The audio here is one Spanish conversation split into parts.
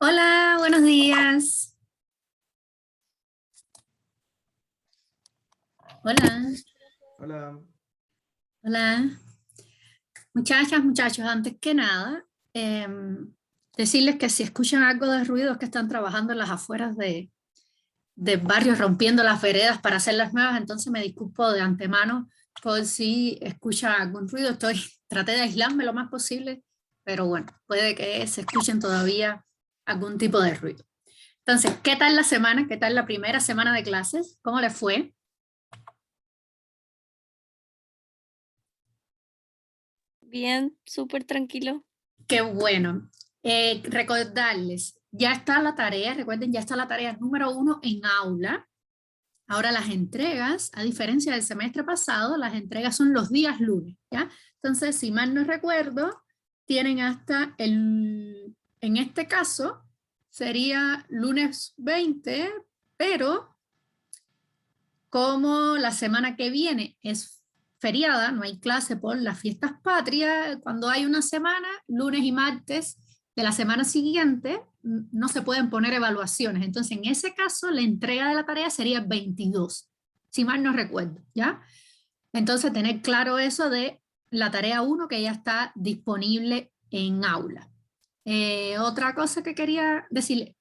Hola, buenos días. Hola, Hola. hola. Muchachas, muchachos, antes que nada, em, decirles que si escuchan algo de ruido es que están trabajando en las afueras de barrios rompiendo las veredas para hacerlas nuevas, entonces me disculpo de antemano por si escuchan algún ruido. Traté de aislarme lo más posible, pero bueno, puede que se escuchen todavía algún tipo de ruido. Entonces, ¿qué tal la semana? ¿Qué tal la primera semana de clases? ¿Cómo les fue? Bien, súper tranquilo. Qué bueno. Recordarles, ya está la tarea, recuerden, ya está la tarea número 1 en aula. Ahora las entregas, a diferencia del semestre pasado, las entregas son los días lunes, ¿ya? Entonces, si mal no recuerdo, tienen hasta en este caso, sería lunes 20, pero como la semana que viene es feriada, no hay clase por las fiestas patrias, cuando hay una semana, lunes y martes de la semana siguiente, no se pueden poner evaluaciones. Entonces, en ese caso, la entrega de la tarea sería 22, si mal no recuerdo, ¿ya? Entonces, tener claro eso de la tarea 1 que ya está disponible en aula. Otra cosa que quería decirle,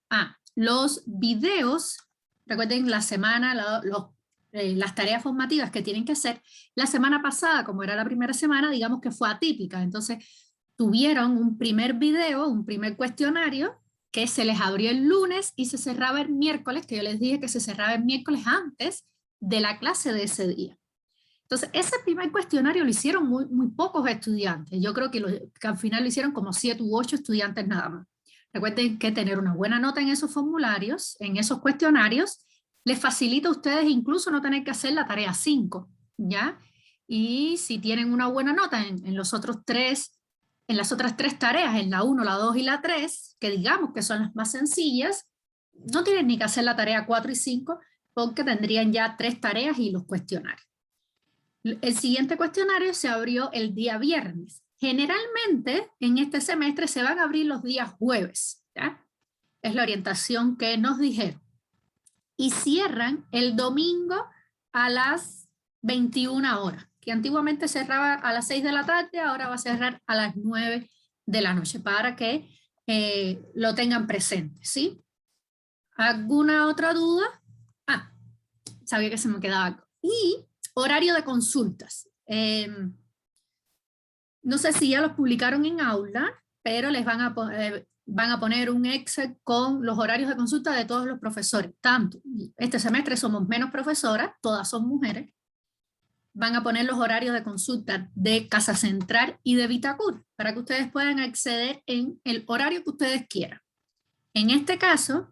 los videos, recuerden la semana, las tareas formativas que tienen que hacer, la semana pasada, como era la primera semana, digamos que fue atípica, entonces tuvieron un primer video, un primer cuestionario, que se les abrió el lunes y se cerraba el miércoles, que yo les dije que se cerraba el miércoles antes de la clase de ese día. Entonces, ese primer cuestionario lo hicieron muy pocos estudiantes. Yo creo que al final lo hicieron como 7 u 8 estudiantes nada más. Recuerden que tener una buena nota en esos formularios, en esos cuestionarios, les facilita a ustedes incluso no tener que hacer la tarea 5, ¿ya? Y si tienen una buena nota en los otros tres, en las otras tres tareas, en la 1, la 2 y la 3, que digamos que son las más sencillas, no tienen ni que hacer la tarea 4 y 5 porque tendrían ya 3 tareas y los cuestionarios. El siguiente cuestionario se abrió el día viernes. Generalmente en este semestre se van a abrir los días jueves, ¿ya? Es la orientación que nos dijeron. Y cierran el domingo a las 21 horas, que antiguamente cerraba a las 6 de la tarde, ahora va a cerrar a las 9 de la noche, para que lo tengan presente, ¿sí? ¿Alguna otra duda? Sabía que se me quedaba algo. Y horario de consultas. No sé si ya los publicaron en aula, pero les van a poner un Excel con los horarios de consulta de todos los profesores. Tanto, este semestre somos menos profesoras, todas son mujeres. Van a poner los horarios de consulta de Casa Central y de Vitacur, para que ustedes puedan acceder en el horario que ustedes quieran. En este caso,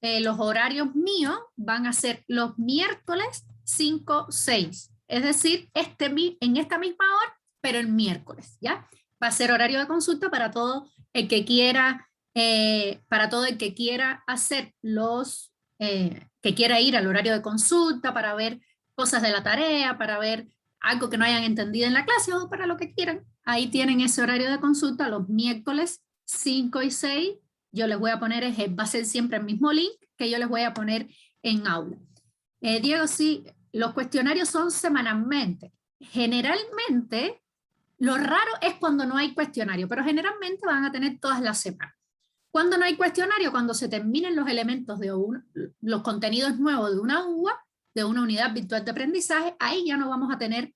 los horarios míos van a ser los miércoles 5, 6. Es decir, en esta misma hora, pero el miércoles, ¿ya? Va a ser horario de consulta para todo el que quiera, hacer que quiera ir al horario de consulta para ver cosas de la tarea, para ver algo que no hayan entendido en la clase o para lo que quieran. Ahí tienen ese horario de consulta los miércoles 5 y 6. Yo les voy a poner, va a ser siempre el mismo link que yo les voy a poner en aula. Diego, sí, los cuestionarios son semanalmente. Generalmente, lo raro es cuando no hay cuestionario, pero generalmente van a tener todas las semanas. Cuando no hay cuestionario, cuando se terminen los elementos los contenidos nuevos de una UA, de una unidad virtual de aprendizaje, ahí ya no vamos a tener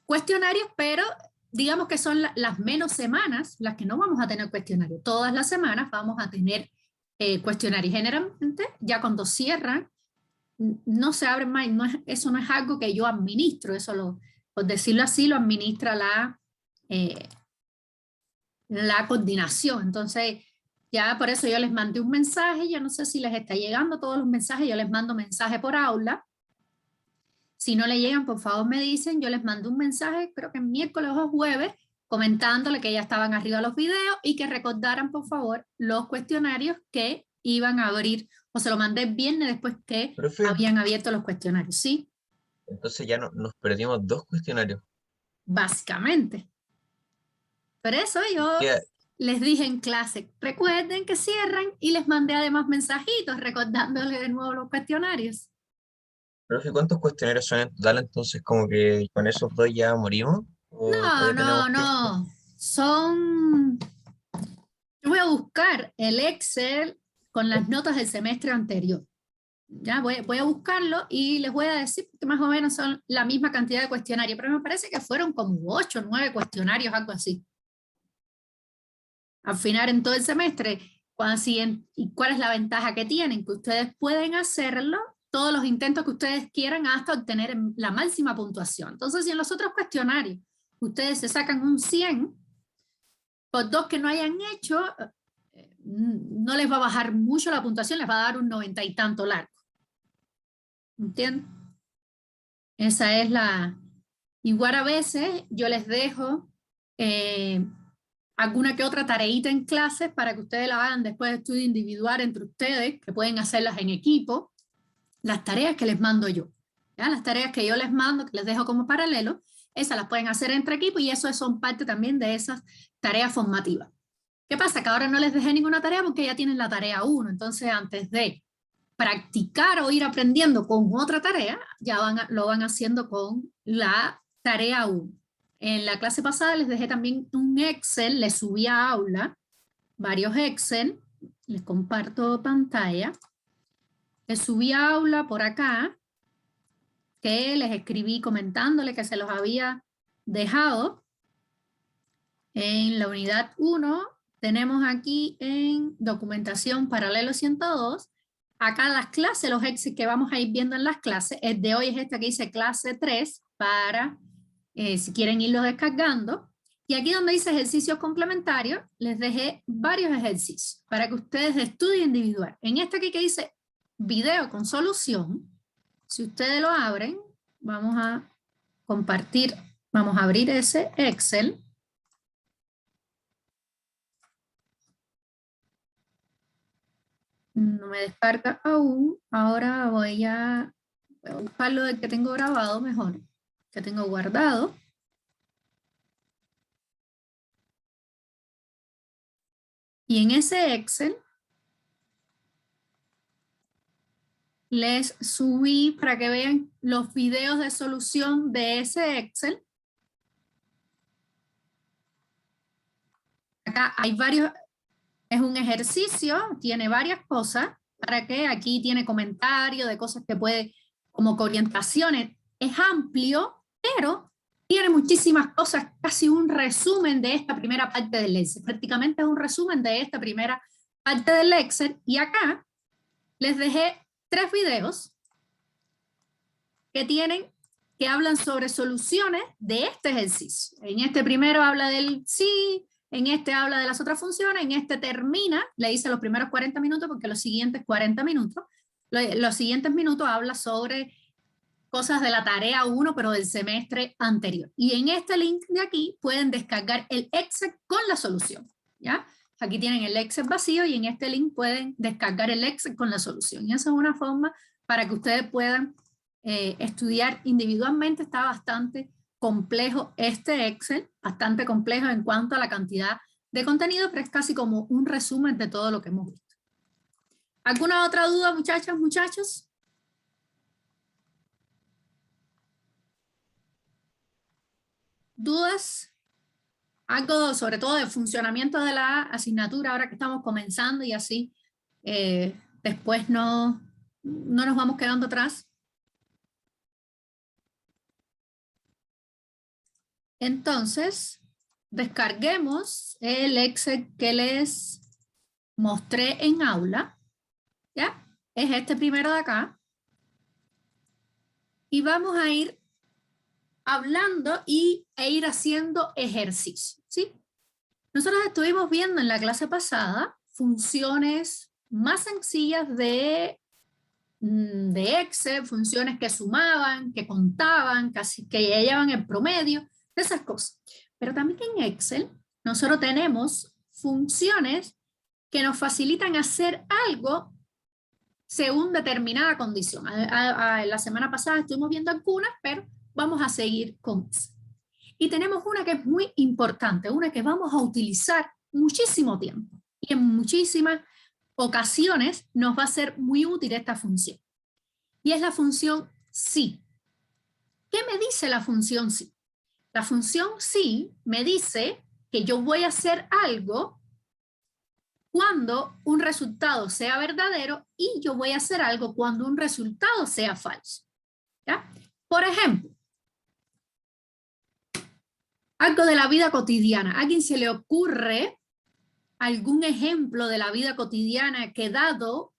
cuestionarios, pero digamos que son las menos semanas las que no vamos a tener cuestionario. Todas las semanas vamos a tener cuestionarios. Generalmente, ya cuando cierran, no se abren más. Eso no es algo que yo administro, por decirlo así, lo administra la coordinación. Entonces, ya por eso yo les mandé un mensaje. Yo no sé si les está llegando todos los mensajes. Yo les mando mensaje por aula. Si no le llegan, por favor me dicen, yo les mando un mensaje, creo que miércoles o jueves, comentándole que ya estaban arriba los videos y que recordaran, por favor, los cuestionarios que iban a abrir, o se lo mandé el viernes después que Profe, habían abierto los cuestionarios, ¿sí? entonces ya nos perdimos dos cuestionarios. Básicamente. Por eso yo les dije en clase, recuerden que cierran, y les mandé además mensajitos recordándoles de nuevo los cuestionarios. Profe, ¿cuántos cuestionarios son en total? Entonces, como que con esos dos ya morimos. ¿O No, todavía tenemos no, tiempo? no. Son... Yo voy a buscar el Excel con las notas del semestre anterior. Ya voy a buscarlo y les voy a decir que más o menos son la misma cantidad de cuestionarios, pero me parece que fueron como 8 o 9 cuestionarios, algo así. Al final en todo el semestre, ¿y cuál es la ventaja que tienen? Que ustedes pueden hacerlo, todos los intentos que ustedes quieran, hasta obtener la máxima puntuación. Entonces, si en los otros cuestionarios ustedes se sacan un 100, por 2 que no hayan hecho, no les va a bajar mucho la puntuación, les va a dar un 90 y tanto largo. ¿Entienden? Esa es la... Igual a veces yo les dejo alguna que otra tareita en clases para que ustedes la hagan después de estudio individual entre ustedes, que pueden hacerlas en equipo, las tareas que les mando yo. ¿Ya? Las tareas que yo les mando, que les dejo como paralelo, esas las pueden hacer entre equipo y eso son parte también de esas tareas formativas. ¿Qué pasa? Que ahora no les dejé ninguna tarea porque ya tienen la tarea 1, entonces antes de practicar o ir aprendiendo con otra tarea, ya lo van haciendo con la tarea 1. En la clase pasada les dejé también un Excel, les subí a aula varios Excel, les comparto pantalla, les subí a aula por acá, que les escribí comentándole que se los había dejado en la unidad 1. Tenemos aquí en documentación paralelo 102, acá las clases, los Excel que vamos a ir viendo en las clases, el de hoy es esta que dice clase 3, para si quieren irlo descargando. Y aquí donde dice ejercicios complementarios, les dejé varios ejercicios para que ustedes estudien individual. En este aquí que dice video con solución, si ustedes lo abren, vamos a compartir, vamos a abrir ese Excel. No me descarga aún. Ahora voy a buscarlo del que tengo grabado mejor, que tengo guardado. Y en ese Excel les subí para que vean los videos de solución de ese Excel. Acá hay varios, es un ejercicio, tiene varias cosas, para que aquí tiene comentarios de cosas que puede, como que orientaciones, es amplio, pero tiene muchísimas cosas, casi un resumen de esta primera parte del Excel, prácticamente es un resumen de esta primera parte del Excel, y acá les dejé 3 videos que hablan sobre soluciones de este ejercicio. En este primero habla del sí, en este habla de las otras funciones, en este termina, le hice los primeros 40 minutos porque los siguientes 40 minutos, los siguientes minutos habla sobre cosas de la tarea 1, pero del semestre anterior. Y en este link de aquí pueden descargar el Excel con la solución, ¿ya? Aquí tienen el Excel vacío y en este link pueden descargar el Excel con la solución. Y esa es una forma para que ustedes puedan estudiar individualmente. Está bastante complejo este Excel, bastante complejo en cuanto a la cantidad de contenido, pero es casi como un resumen de todo lo que hemos visto. ¿Alguna otra duda, muchachas, muchachos? ¿Dudas? Algo sobre todo de funcionamiento de la asignatura ahora que estamos comenzando y así después no nos vamos quedando atrás. Entonces, descarguemos el Excel que les mostré en aula, ¿ya? Es este primero de acá. Y vamos a ir hablando e ir haciendo ejercicio, ¿sí? Nosotros estuvimos viendo en la clase pasada funciones más sencillas de Excel, funciones que sumaban, que contaban, casi que ya llevan el promedio, de esas cosas. Pero también en Excel nosotros tenemos funciones que nos facilitan hacer algo según determinada condición. La semana pasada estuvimos viendo algunas, pero vamos a seguir con eso. Y tenemos una que es muy importante, una que vamos a utilizar muchísimo tiempo. Y en muchísimas ocasiones nos va a ser muy útil esta función. Y es la función si. ¿Qué me dice la función si? La función si me dice que yo voy a hacer algo cuando un resultado sea verdadero y yo voy a hacer algo cuando un resultado sea falso. ¿Ya? Por ejemplo, algo de la vida cotidiana. ¿A alguien se le ocurre algún ejemplo de la vida cotidiana que dado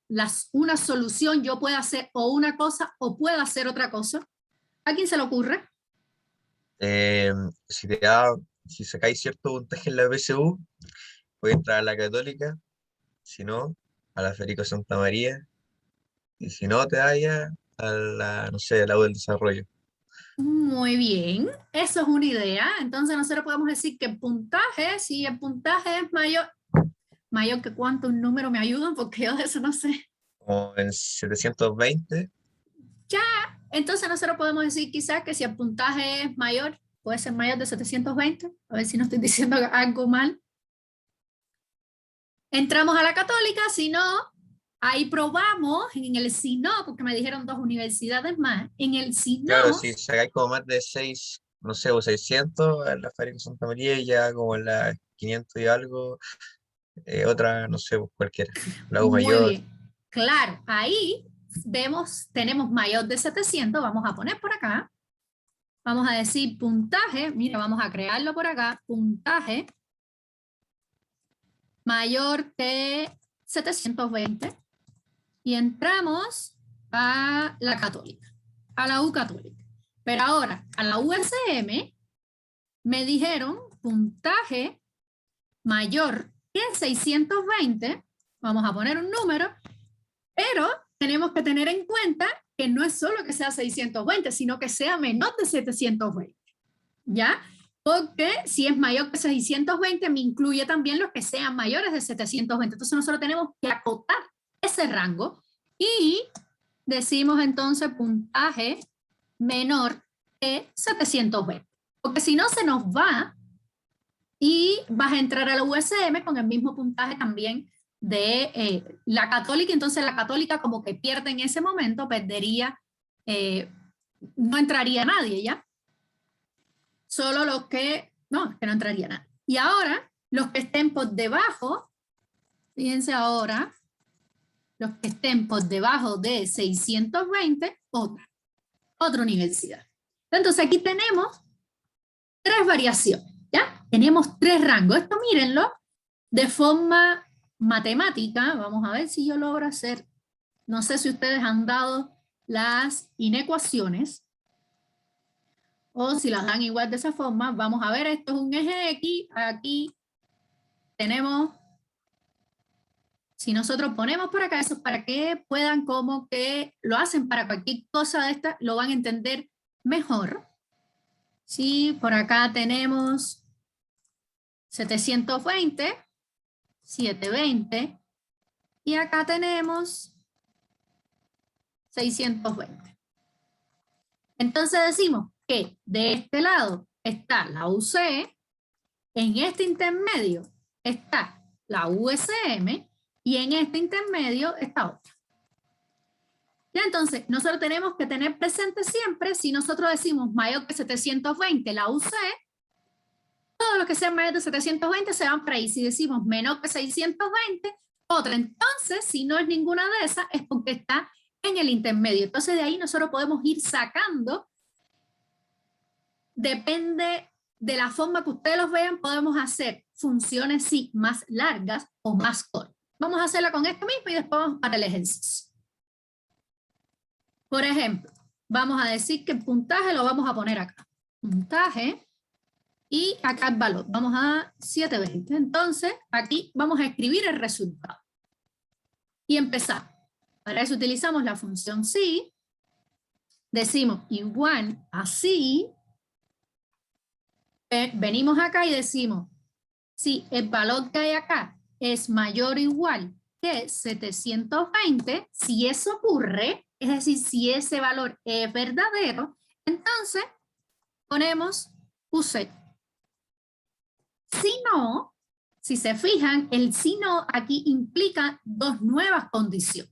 una solución yo pueda hacer o una cosa o pueda hacer otra cosa? ¿A quién se le ocurre? Eh, si sacáis cierto puntaje en la PSU, puedes entrar a la Católica, si no, a la Federico Santa María, y si no te vayas a la, no sé, a la U del Desarrollo. Muy bien, eso es una idea. Entonces nosotros podemos decir que el puntaje, si el puntaje es mayor que cuánto un número me ayudan, porque yo de eso no sé. Como en 720, Entonces nosotros podemos decir quizás que si el puntaje es mayor, puede ser mayor de 720, a ver si no estoy diciendo algo mal. Entramos a la Católica, si no, ahí probamos en el si no, porque me dijeron 2 universidades más, en el si claro, no, si sacáis como más de 6, no sé, o 600 en la Federico Santa María, y ya como en la 500 y algo, otra, no sé, pues cualquiera, la U muy mayor. bien. Claro, ahí tenemos mayor de 700, vamos a poner por acá, vamos a decir puntaje, mira, vamos a crearlo por acá, puntaje mayor que 720 y entramos a la Católica, a la U Católica. Pero ahora, a la USM me dijeron puntaje mayor que 620, vamos a poner un número, pero tenemos que tener en cuenta que no es solo que sea 620, sino que sea menor de 720, ¿ya? Porque si es mayor que 620, me incluye también los que sean mayores de 720. Entonces nosotros tenemos que acotar ese rango y decimos entonces puntaje menor que 720. Porque si no se nos va y vas a entrar a la USM con el mismo puntaje también de la Católica. Entonces la Católica como que pierde en ese momento, perdería, no entraría nadie, ¿ya? Solo los que no entraría nadie. Y ahora, los que estén por debajo, fíjense ahora, los que estén por debajo de 620, otra universidad. Entonces aquí tenemos 3 variaciones, ¿ya? Tenemos 3 rangos. Esto mírenlo de forma matemática. Vamos a ver si yo logro hacer, no sé si ustedes han dado las inecuaciones, o si las dan igual de esa forma. Vamos a ver, esto es un eje X, aquí tenemos, si nosotros ponemos por acá, eso es para que puedan como que lo hacen para cualquier cosa de esta, lo van a entender mejor. Sí, por acá tenemos 720, 720, y acá tenemos 620. Entonces decimos que de este lado está la UC, en este intermedio está la USM y en este intermedio está otra. Ya, entonces, nosotros tenemos que tener presente siempre, si nosotros decimos mayor que 720 la UC, todos los que sean mayores de 720 se van para ahí. Si decimos menor que 620, otra. Entonces, si no es ninguna de esas, es porque está en el intermedio. Entonces, de ahí nosotros podemos ir sacando, depende de la forma que ustedes los vean, podemos hacer funciones sí más largas o más cortas. Vamos a hacerla con esto mismo y después vamos para el ejercicio. Por ejemplo, vamos a decir que el puntaje lo vamos a poner acá. Puntaje, y acá el valor. Vamos a 720. Entonces, aquí vamos a escribir el resultado. Y empezar. Para eso utilizamos la función si. Decimos igual a si. Venimos acá y decimos, si el valor que hay acá es mayor o igual que 720, si eso ocurre, es decir, si ese valor es verdadero, entonces ponemos UC. Si no, si se fijan, el si no aquí implica dos nuevas condiciones.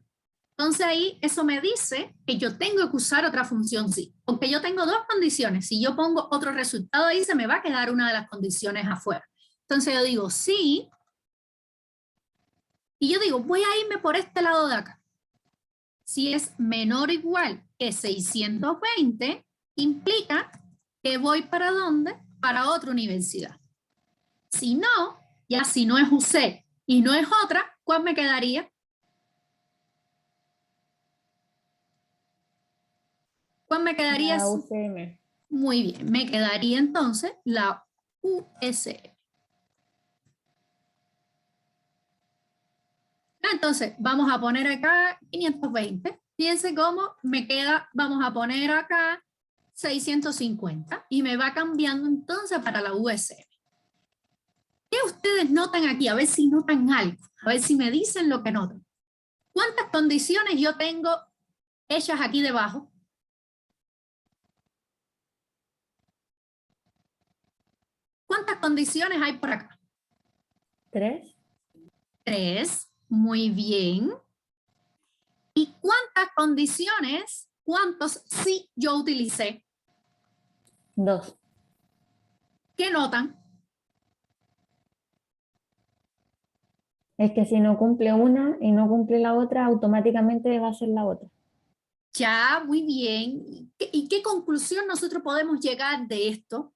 Entonces ahí eso me dice que yo tengo que usar otra función si. Porque yo tengo dos condiciones. Si yo pongo otro resultado ahí, se me va a quedar una de las condiciones afuera. Entonces yo digo sí. Y yo digo, voy a irme por este lado de acá. Si es menor o igual que 620, implica que voy ¿para dónde? Para otra universidad. Si no, ya si no es UC y no es otra, ¿cuál me quedaría? ¿Cuál me quedaría? La UCM. Muy bien, me quedaría entonces la USM. Entonces, vamos a poner acá 520. Fíjense cómo me queda, vamos a poner acá 650 y me va cambiando entonces para la USM. ¿Qué ustedes notan aquí? A ver si notan algo, a ver si me dicen lo que notan. ¿Cuántas condiciones yo tengo hechas aquí debajo? ¿Cuántas condiciones hay por acá? 3. 3. Muy bien. ¿Y cuántas condiciones, cuántos sí yo utilicé? 2. ¿Qué notan? Es que si no cumple una y no cumple la otra, automáticamente va a ser la otra. Ya, muy bien. ¿Y qué conclusión nosotros podemos llegar de esto?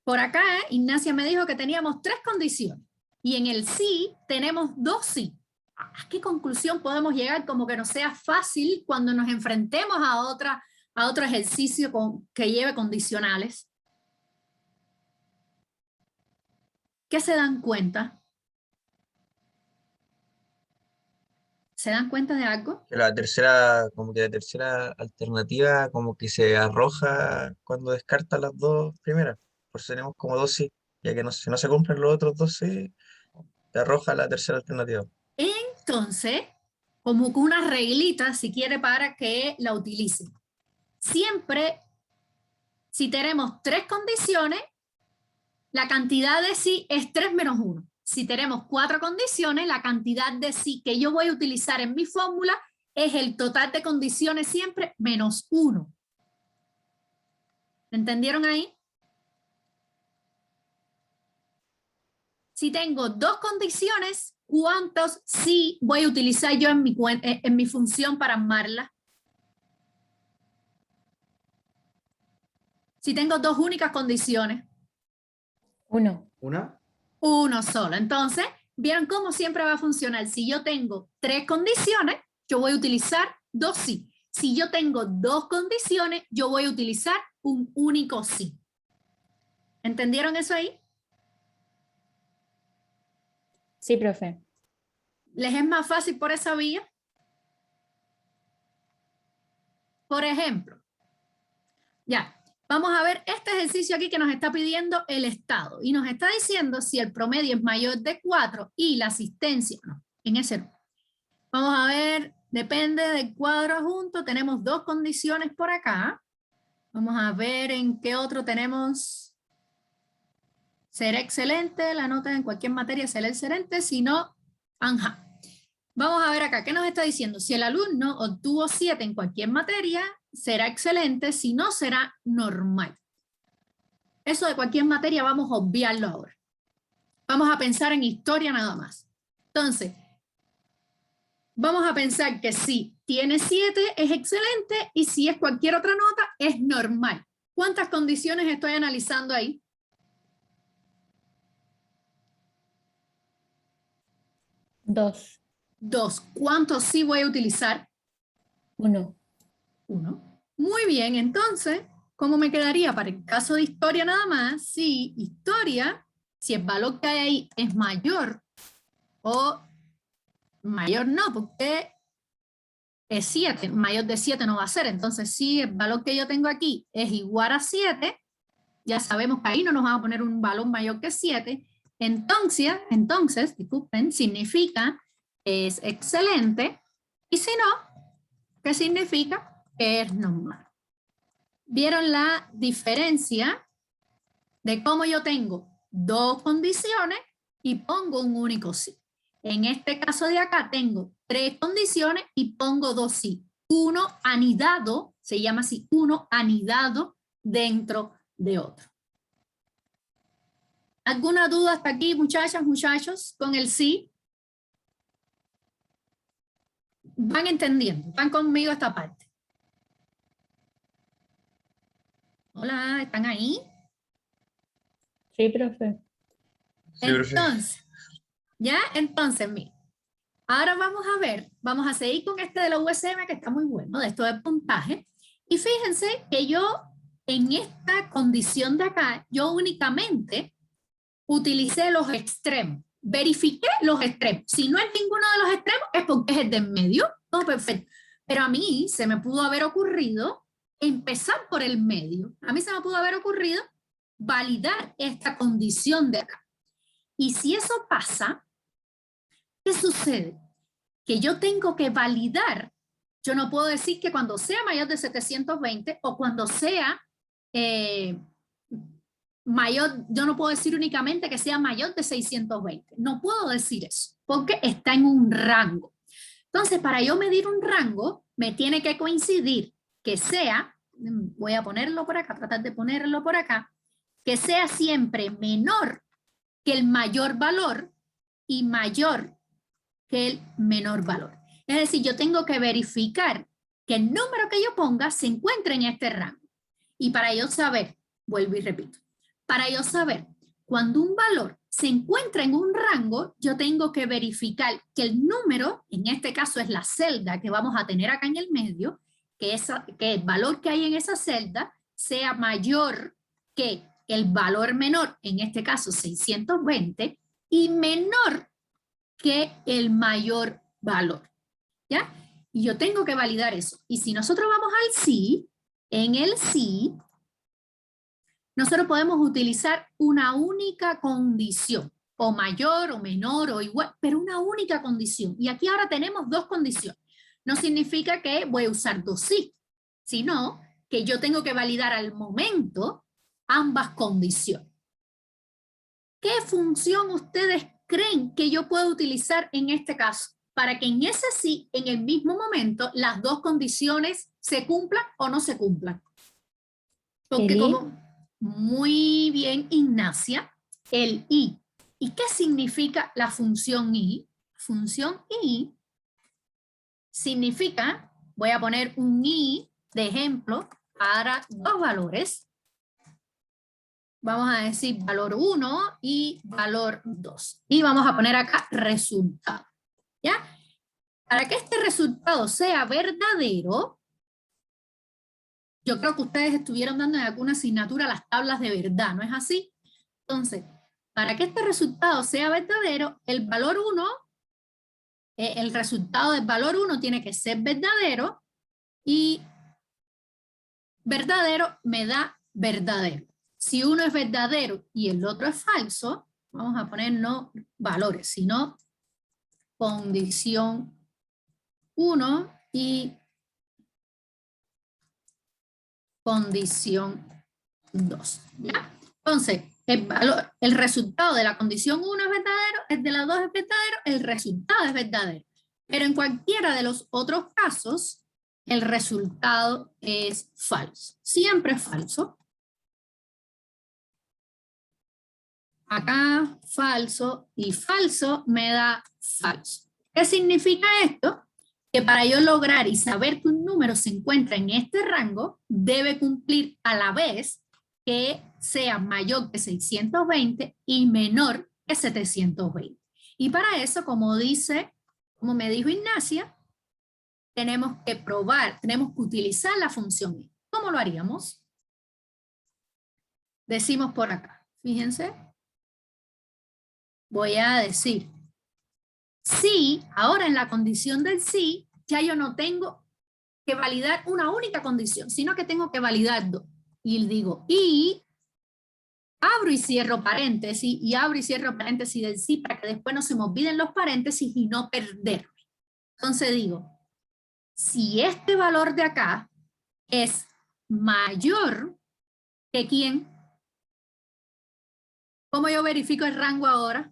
Por acá, Ignacia me dijo que teníamos 3 condiciones. Y en el sí tenemos 2 sí. ¿A qué conclusión podemos llegar como que nos sea fácil cuando nos enfrentemos a otro ejercicio que lleve condicionales? ¿Qué se dan cuenta? ¿Se dan cuenta de algo? Que la tercera, como que la tercera alternativa como que se arroja cuando descarta las dos primeras. Por eso tenemos como dos sí, ya que no, si no se cumplen los otros dos sí, te arroja la tercera alternativa. Entonces, como que una reglita, si quiere, para que la utilicen. Siempre, si tenemos 3 condiciones, la cantidad de sí es 3 menos 1. Si tenemos 4 condiciones, la cantidad de sí que yo voy a utilizar en mi fórmula es el total de condiciones siempre menos 1. ¿Entendieron ahí? Si tengo 2 condiciones, ¿cuántos sí voy a utilizar yo en mi función para armarla? Si tengo 2 únicas condiciones. 1. ¿Una? Uno solo. Entonces, ¿vieron cómo siempre va a funcionar? Si yo tengo 3 condiciones, yo voy a utilizar 2 sí. Si yo tengo 2 condiciones, yo voy a utilizar un único sí. ¿Entendieron eso ahí? Sí, profe. ¿Les es más fácil por esa vía? Por ejemplo, ya, vamos a ver este ejercicio aquí que nos está pidiendo el Estado y nos está diciendo si el promedio es mayor de 4 y la asistencia, no, en ese no. Vamos a ver, depende del cuadro adjunto, tenemos 2 condiciones por acá. Vamos a ver en qué otro tenemos. Será excelente, la nota en cualquier materia será excelente, si no, anja. Vamos a ver acá, ¿qué nos está diciendo? Si el alumno obtuvo 7 en cualquier materia, será excelente, si no, será normal. Eso de cualquier materia vamos a obviarlo ahora. Vamos a pensar en historia nada más. Entonces, vamos a pensar que si tiene 7 es excelente y si es cualquier otra nota es normal. ¿Cuántas condiciones estoy analizando ahí? 2. 2. ¿Cuántos sí voy a utilizar? 1. 1. Muy bien, entonces, ¿cómo me quedaría para el caso de historia nada más? Si historia, si el valor que hay ahí es mayor o mayor no, porque es 7, mayor de 7 no va a ser. Entonces, si el valor que yo tengo aquí es igual a 7, ya sabemos que ahí no nos van a poner un valor mayor que 7. Entonces, disculpen, significa es excelente. Y si no, ¿qué significa? es normal. ¿Vieron la diferencia de cómo yo tengo dos condiciones y pongo un único sí? En este caso de acá tengo tres condiciones y pongo dos sí. Uno anidado, se llama así, uno anidado dentro de otro. ¿Alguna duda hasta aquí, muchachas, muchachos, con el sí? Van entendiendo, van conmigo esta parte. Hola, ¿están ahí? Sí, profe. Sí, profe. Entonces, mira, ahora vamos a ver, vamos a seguir con este de la USM que está muy bueno, de esto del puntaje. Y fíjense que yo en esta condición de acá, yo únicamente utilicé los extremos. Verifiqué los extremos. Si no es ninguno de los extremos, es porque es el de en medio. Todo perfecto. Pero a mí se me pudo haber ocurrido empezar por el medio. A mí se me pudo haber ocurrido validar esta condición de acá. Y si eso pasa, ¿qué sucede? Que yo tengo que validar. Yo no puedo decir que cuando sea mayor de 720 o cuando sea mayor, yo no puedo decir únicamente que sea mayor de 620. No puedo decir eso, porque está en un rango. Entonces, para yo medir un rango, me tiene que coincidir que sea, voy a ponerlo por acá, tratar de ponerlo por acá, que sea siempre menor que el mayor valor y mayor que el menor valor. Es decir, yo tengo que verificar que el número que yo ponga se encuentre en este rango. Y para yo saber, vuelvo y repito, para yo saber cuando un valor se encuentra en un rango, yo tengo que verificar que el número, en este caso es la celda que vamos a tener acá en el medio, que el valor que hay en esa celda sea mayor que el valor menor, en este caso 620, y menor que el mayor valor, ¿ya? Y yo tengo que validar eso. Y si nosotros vamos al sí, en el sí, nosotros podemos utilizar una única condición, o mayor, o menor, o igual, pero una única condición. Y aquí ahora tenemos dos condiciones. No significa que voy a usar dos sí, sino que yo tengo que validar al momento ambas condiciones. ¿Qué función ustedes creen que yo puedo utilizar en este caso? Para que en ese sí, en el mismo momento, las dos condiciones se cumplan o no se cumplan. Porque como muy bien, Ignacia, el i. ¿Y qué significa la función i? Función i significa, voy a poner un i de ejemplo para dos valores. Vamos a decir valor 1 y valor 2. Y vamos a poner acá resultado. ¿Ya? Para que este resultado sea verdadero, yo creo que ustedes estuvieron dando en alguna asignatura las tablas de verdad, ¿no es así? Entonces, para que este resultado sea verdadero, el valor 1, el resultado del valor 1 tiene que ser verdadero y verdadero me da verdadero. Si uno es verdadero y el otro es falso, vamos a poner no valores, sino condición 1 y condición 2. ¿Ya? Entonces, el resultado de la condición 1 es verdadero, el de la 2 es verdadero, el resultado es verdadero. Pero en cualquiera de los otros casos, el resultado es falso. Siempre es falso. Acá falso y falso me da falso. ¿Qué significa esto? Que para yo lograr y saber que un número se encuentra en este rango, debe cumplir a la vez que sea mayor que 620 y menor que 720. Y para eso, como me dijo Ignacia, tenemos que probar, tenemos que utilizar la función i. ¿Cómo lo haríamos? Decimos por acá, fíjense. Voy a decir, sí, ahora en la condición del sí, ya yo no tengo que validar una única condición, sino que tengo que validar dos. Y digo, y abro y cierro paréntesis, y abro y cierro paréntesis del sí, para que después no se me olviden los paréntesis y no perderme. Entonces digo, si este valor de acá es mayor que ¿quién? ¿Cómo yo verifico el rango ahora?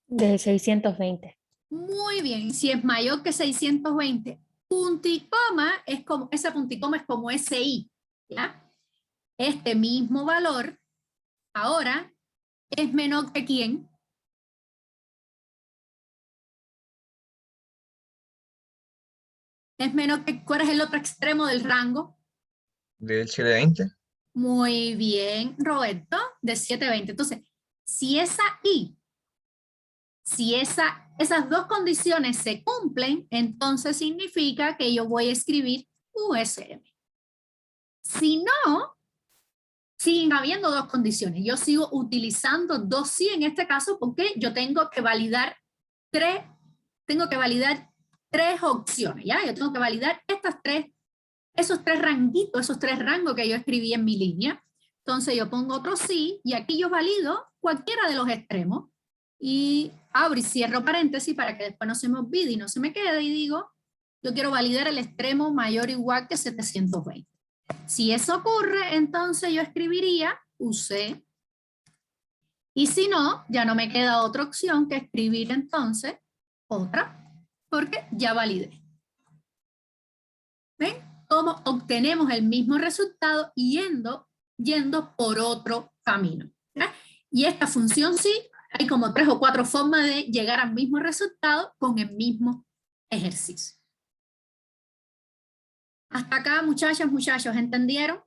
De 620. Muy bien, si es mayor que 620, punto y coma es como, ese punto y coma es como SI, ¿ya? Este mismo valor ahora es menor que ¿quién? Es menor que, ¿cuál es el otro extremo del rango? Del 720. Muy bien, Roberto, de 720. Entonces, si esa I, si esas dos condiciones se cumplen, entonces significa que yo voy a escribir USM. Si no, siguen habiendo dos condiciones. Yo sigo utilizando dos sí en este caso porque yo tengo que validar tres opciones, ¿ya? Yo tengo que validar esos tres ranguitos, esos tres rangos que yo escribí en mi línea. Entonces yo pongo otro sí y aquí yo valido cualquiera de los extremos y abro y cierro paréntesis para que después no se me olvide y no se me quede y digo, yo quiero validar el extremo mayor o igual que 720. Si eso ocurre, entonces yo escribiría UC. Y si no, ya no me queda otra opción que escribir entonces otra, porque ya validé. ¿Ven? Cómo obtenemos el mismo resultado yendo por otro camino. ¿Ya? Y esta función sí, hay como 3 o 4 formas de llegar al mismo resultado con el mismo ejercicio. Hasta acá, muchachas, muchachos, ¿entendieron?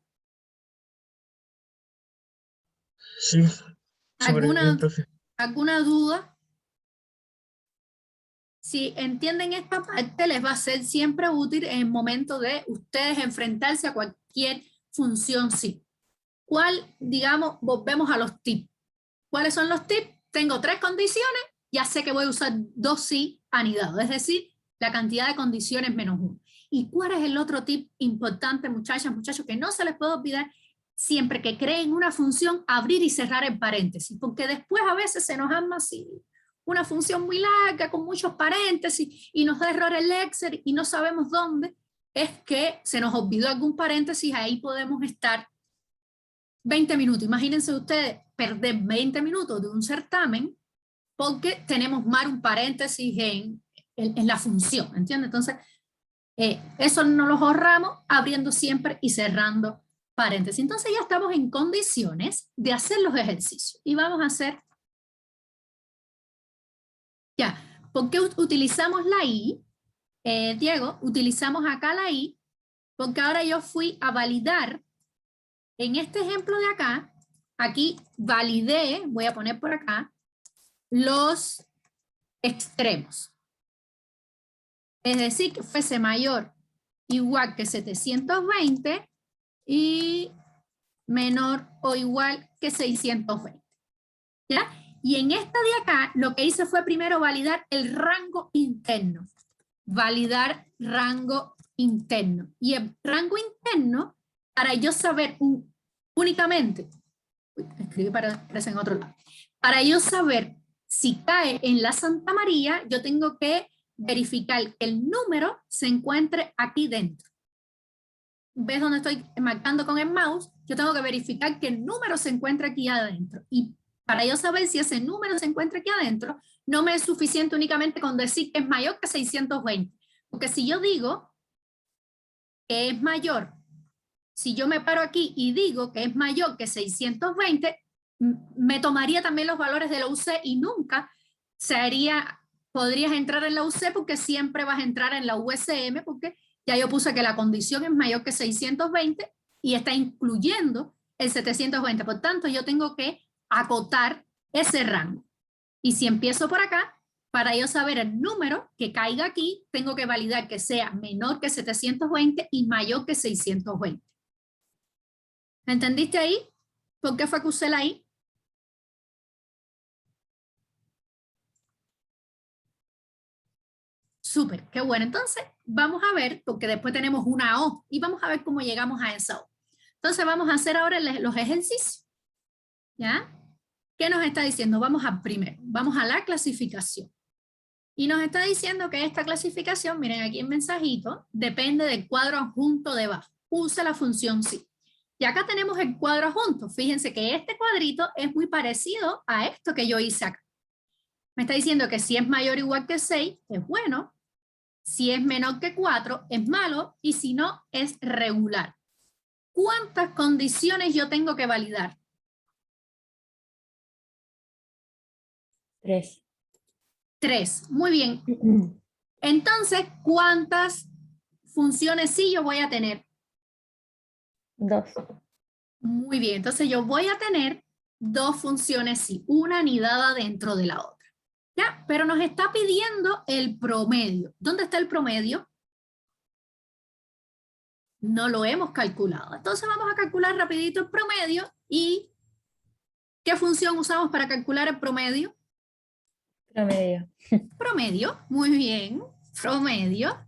Sí, súper bien, profe. ¿Alguna duda? Si entienden esta parte, les va a ser siempre útil en el momento de ustedes enfrentarse a cualquier función sí. ¿Cuál, digamos, volvemos a los tips? ¿Cuáles son los tips? Tengo 3 condiciones, ya sé que voy a usar 2 sí anidados, es decir, la cantidad de condiciones menos 1. ¿Y cuál es el otro tip importante, muchachas, muchachos, que no se les puede olvidar? Siempre que creen una función, abrir y cerrar el paréntesis, porque después a veces se nos arma así una función muy larga, con muchos paréntesis, y nos da error el Excel y no sabemos dónde, es que se nos olvidó algún paréntesis, ahí podemos estar 20 minutos. Imagínense ustedes perder 20 minutos de un certamen porque tenemos mal un paréntesis en la función, ¿entiendes? Entonces, eso nos lo ahorramos abriendo siempre y cerrando paréntesis. Entonces ya estamos en condiciones de hacer los ejercicios. Y vamos a hacer, ya, ¿por qué utilizamos la I? Diego, utilizamos acá la I porque ahora yo fui a validar, en este ejemplo de acá, aquí validé, voy a poner por acá, los extremos. Es decir, que fuese mayor igual que 720 y menor o igual que 620. ¿Ya? Y en esta de acá, lo que hice fue primero validar el rango interno. Validar rango interno. Y el rango interno, para yo saber únicamente, escribí para en otro lado, para yo saber si cae en la Santa María, yo tengo que verificar que el número se encuentre aquí dentro. ¿Ves donde estoy marcando con el mouse? Yo tengo que verificar que el número se encuentra aquí adentro. Y para yo saber si ese número se encuentra aquí adentro, no me es suficiente únicamente con decir que es mayor que 620. Porque si yo digo que es mayor, si yo me paro aquí y digo que es mayor que 620, me tomaría también los valores de la UC y nunca podrías entrar en la UC porque siempre vas a entrar en la USM porque ya yo puse que la condición es mayor que 620 y está incluyendo el 720. Por tanto, yo tengo que acotar ese rango. Y si empiezo por acá, para yo saber el número que caiga aquí, tengo que validar que sea menor que 720 y mayor que 620. ¿Entendiste ahí? ¿Por qué fue que usé la I? Súper, qué bueno. Entonces, vamos a ver, porque después tenemos una O, y vamos a ver cómo llegamos a esa O. Entonces, vamos a hacer ahora los ejercicios. ¿Ya? ¿Qué nos está diciendo? Vamos a primero, vamos a la clasificación. Y nos está diciendo que esta clasificación, miren aquí en mensajito, depende del cuadro adjunto debajo. use la función sí. Y acá tenemos el cuadro junto. Fíjense que este cuadrito es muy parecido a esto que yo hice acá. Me está diciendo que si es mayor o igual que 6, es bueno. Si es menor que 4, es malo. Y si no, es regular. ¿Cuántas condiciones yo tengo que validar? 3. 3. Muy bien. Entonces, ¿cuántas funciones sí yo voy a tener? 2. Muy bien. Entonces, yo voy a tener 2 funciones sí, una anidada dentro de la otra. ¿Ya? Pero nos está pidiendo el promedio. ¿Dónde está el promedio? No lo hemos calculado. Entonces, vamos a calcular rapidito el promedio. ¿Y qué función usamos para calcular el promedio? Promedio. Promedio, muy bien, promedio,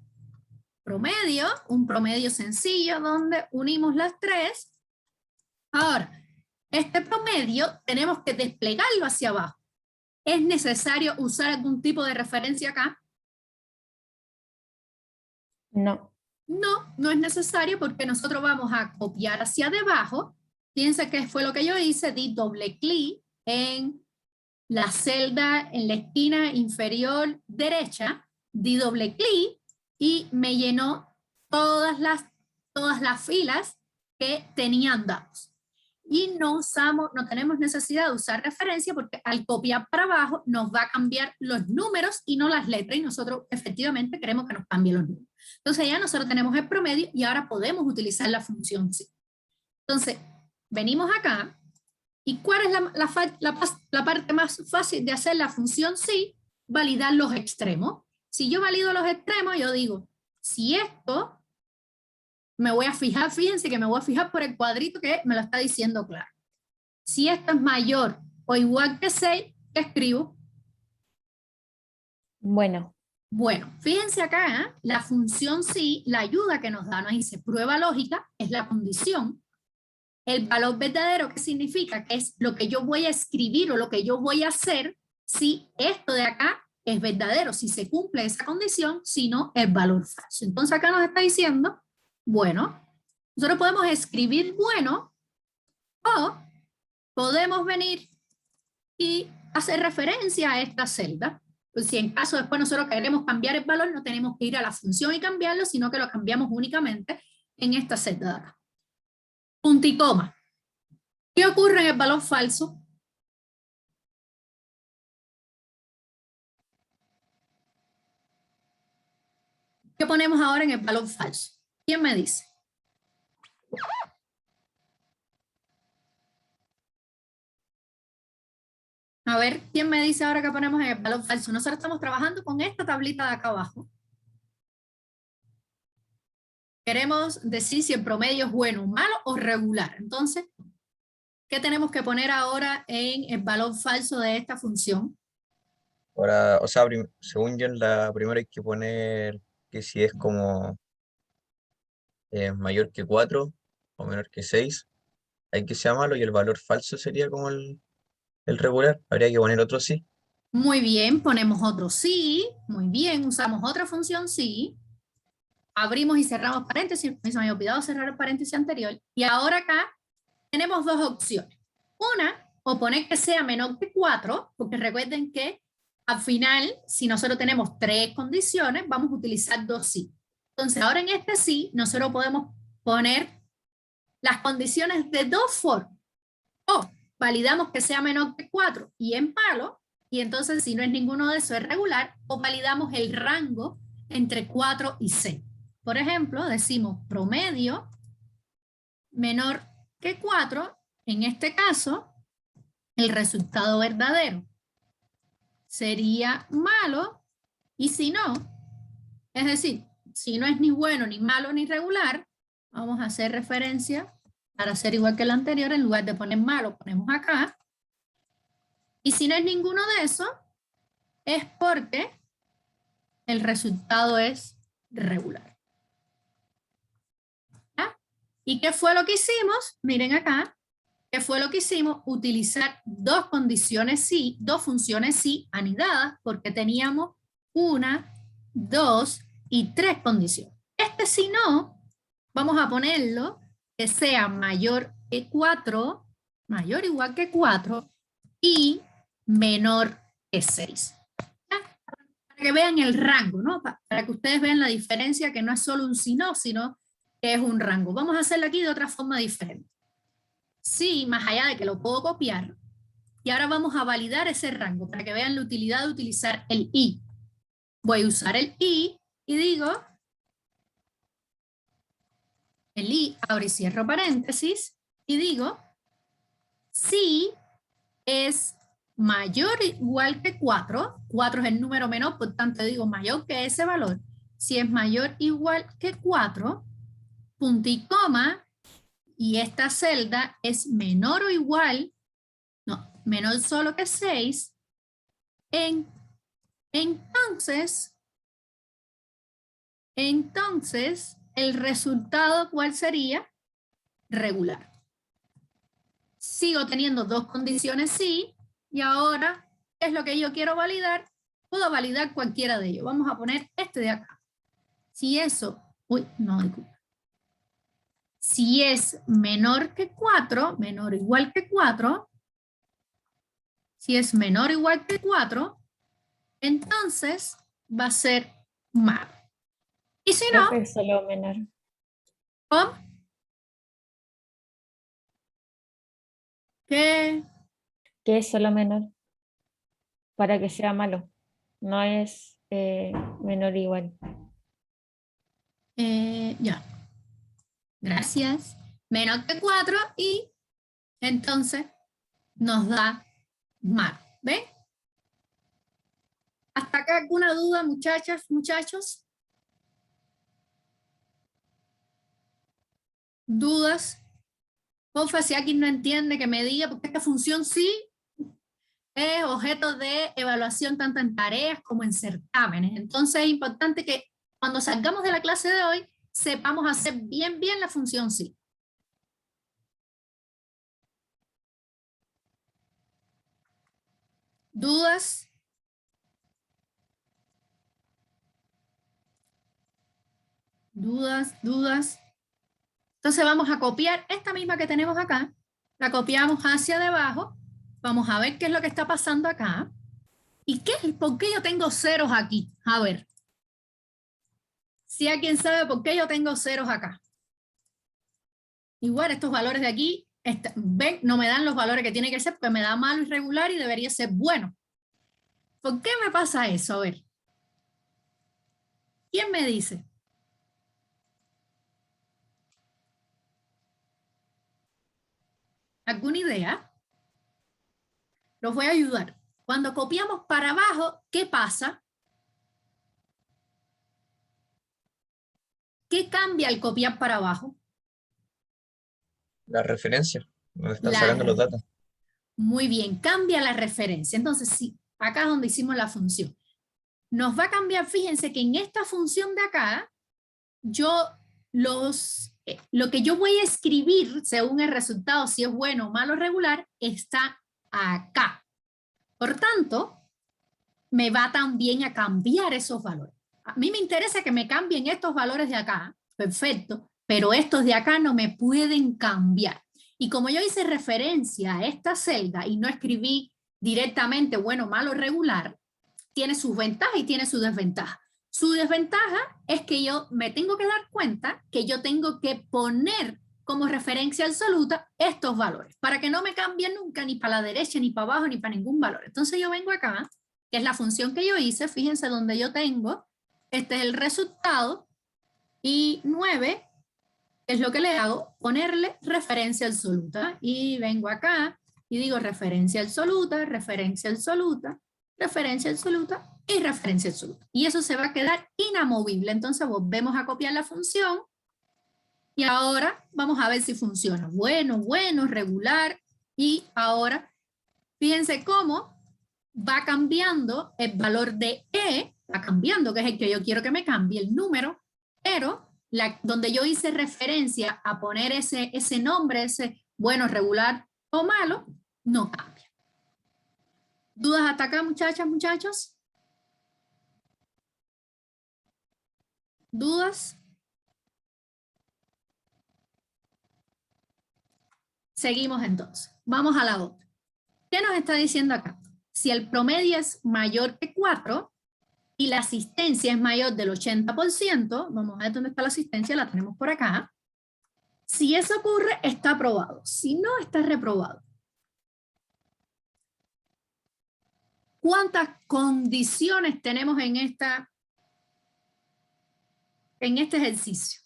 un promedio sencillo donde unimos las 3. Ahora, este promedio tenemos que desplegarlo hacia abajo. ¿Es necesario usar algún tipo de referencia acá? No. No, no es necesario porque nosotros vamos a copiar hacia debajo. Fíjense que fue lo que yo hice, di doble clic en la celda en la esquina inferior derecha, di doble clic y me llenó todas las filas que tenían datos. Y no tenemos necesidad de usar referencia porque al copiar para abajo nos va a cambiar los números y no las letras, y nosotros efectivamente queremos que nos cambien los números. Entonces ya nosotros tenemos el promedio y ahora podemos utilizar la función sí. Entonces, venimos acá. ¿Y cuál es la parte más fácil de hacer la función sí? Validar los extremos. Si yo valido los extremos, yo digo, si esto, me voy a fijar, fíjense que me voy a fijar por el cuadrito que me lo está diciendo claro. Si esto es mayor o igual que 6, ¿qué escribo? Bueno. Bueno, fíjense acá, ¿eh? La función sí, la ayuda que nos da, nos dice prueba lógica, es la condición. El valor verdadero, ¿qué significa? Que es lo que yo voy a escribir o lo que yo voy a hacer si esto de acá es verdadero, si se cumple esa condición, si no, el valor falso. Entonces acá nos está diciendo, bueno, nosotros podemos escribir bueno o podemos venir y hacer referencia a esta celda. Pues si en caso después nosotros queremos cambiar el valor, no tenemos que ir a la función y cambiarlo, sino que lo cambiamos únicamente en esta celda de acá. Punto y coma. ¿Qué ocurre en el valor falso? ¿Qué ponemos ahora en el valor falso? ¿Quién me dice? A ver, ¿quién me dice ahora qué ponemos en el valor falso? Nosotros estamos trabajando con esta tablita de acá abajo. Queremos decir si el promedio es bueno, malo o regular. Entonces, ¿qué tenemos que poner ahora en el valor falso de esta función? Ahora, o sea, según yo, en la primera hay que poner que si es como mayor que 4 o menor que 6, hay que sea malo, y el valor falso sería como el regular. Habría que poner otro sí. Muy bien, ponemos otro sí. Muy bien, usamos otra función sí. Abrimos y cerramos paréntesis. Me había olvidado cerrar el paréntesis anterior. Y ahora acá tenemos dos opciones. Una, o poner que sea menor que 4, porque recuerden que al final, si nosotros tenemos 3 condiciones, vamos a utilizar 2 sí. Entonces, ahora en este sí, nosotros podemos poner las condiciones de 2 formas. O validamos que sea menor que 4 y en malo, y entonces si no es ninguno de esos es regular, o validamos el rango entre 4 y 6. Por ejemplo, decimos promedio menor que 4, en este caso, el resultado verdadero sería malo, y si no, es decir, si no es ni bueno, ni malo, ni regular, vamos a hacer referencia para hacer igual que el anterior, en lugar de poner malo, ponemos acá, y si no es ninguno de esos, es porque el resultado es regular. ¿Ah? ¿Y qué fue lo que hicimos? Miren acá, ¿qué fue lo que hicimos? Utilizar dos condiciones sí, dos funciones sí anidadas, porque teníamos 1, 2 y 3 condiciones. Este si no vamos a ponerlo que sea mayor que 4, mayor o igual que 4 y menor que 6. Para que vean el rango, ¿no? Para que ustedes vean la diferencia, que no es solo un sí, no, sino que es un rango. Vamos a hacerlo aquí de otra forma diferente. Sí, más allá de que lo puedo copiar, y ahora vamos a validar ese rango para que vean la utilidad de utilizar el y. Voy a usar el y digo, el y, abro y cierro paréntesis, y digo, si es mayor o igual que 4, 4 es el número menor, por tanto digo mayor que ese valor, si es mayor o igual que 4, punto y coma, y esta celda es menor o igual, no, menor solo que 6, entonces, el resultado, ¿cuál sería? Regular. Sigo teniendo dos condiciones sí, y ahora, ¿qué es lo que yo quiero validar? Puedo validar cualquiera de ellos. Vamos a poner este de acá. Si eso, si es menor que 4, menor o igual que 4, si es menor o igual que 4, entonces va a ser malo. Y si no, Profe, solo menor. ¿cómo? ¿Qué? ¿Qué es solo menor? Para que sea malo. No es menor igual. Ya. Gracias. Menor que 4 y entonces nos da malo. ¿Ven? ¿Hasta acá alguna duda, muchachas, muchachos? ¿Dudas? Porfa, si alguien no entiende, que me diga, porque esta función sí es objeto de evaluación tanto en tareas como en certámenes. Entonces es importante que cuando salgamos de la clase de hoy sepamos hacer bien la función sí. ¿Dudas? ¿Dudas? Entonces vamos a copiar esta misma que tenemos acá, la copiamos hacia debajo, vamos a ver qué es lo que está pasando acá. ¿Y por qué yo tengo ceros aquí? A ver. Si alguien sabe por qué yo tengo ceros acá. Igual estos valores de aquí, ven, no me dan los valores que tiene que ser, porque me da malo y regular y debería ser bueno. ¿Por qué me pasa eso? A ver. ¿Quién me dice? ¿Alguna idea? Los voy a ayudar. Cuando copiamos para abajo, ¿qué pasa? ¿Qué cambia al copiar para abajo? La referencia, donde están La, sacando los datos. muy bien, cambia la referencia. Entonces, sí, acá es donde hicimos la función. Nos va a cambiar, fíjense que en esta función de acá, lo que yo voy a escribir según el resultado, si es bueno o malo o regular, está acá. Por tanto, me va también a cambiar esos valores. A mí me interesa que me cambien estos valores de acá, perfecto, pero estos de acá no me pueden cambiar. Y como yo hice referencia a esta celda y no escribí directamente bueno, malo, regular, tiene sus ventajas y tiene sus desventajas. Su desventaja es que yo me tengo que dar cuenta que yo tengo que poner como referencia absoluta estos valores, para que no me cambien nunca ni para la derecha, ni para abajo, ni para ningún valor. Entonces yo vengo acá, que es la función que yo hice, fíjense donde yo tengo, este es el resultado, y 9, es lo que le hago, ponerle referencia absoluta, y vengo acá, y digo referencia absoluta, referencia absoluta, referencia absoluta y referencia absoluta. Y eso se va a quedar inamovible. Entonces volvemos a copiar la función y ahora vamos a ver si funciona. Bueno, regular. Y ahora fíjense cómo va cambiando el valor de E, va cambiando, que es el que yo quiero que me cambie el número, pero donde yo hice referencia a poner ese nombre, ese bueno, regular o malo, no cambia. ¿Dudas hasta acá, muchachas, muchachos? ¿Dudas? Seguimos entonces. Vamos a la otra. ¿Qué nos está diciendo acá? Si el promedio es mayor que 4 y la asistencia es mayor del 80%, vamos a ver dónde está la asistencia, la tenemos por acá. Si eso ocurre, está aprobado. Si no, está reprobado. ¿Cuántas condiciones tenemos en este ejercicio?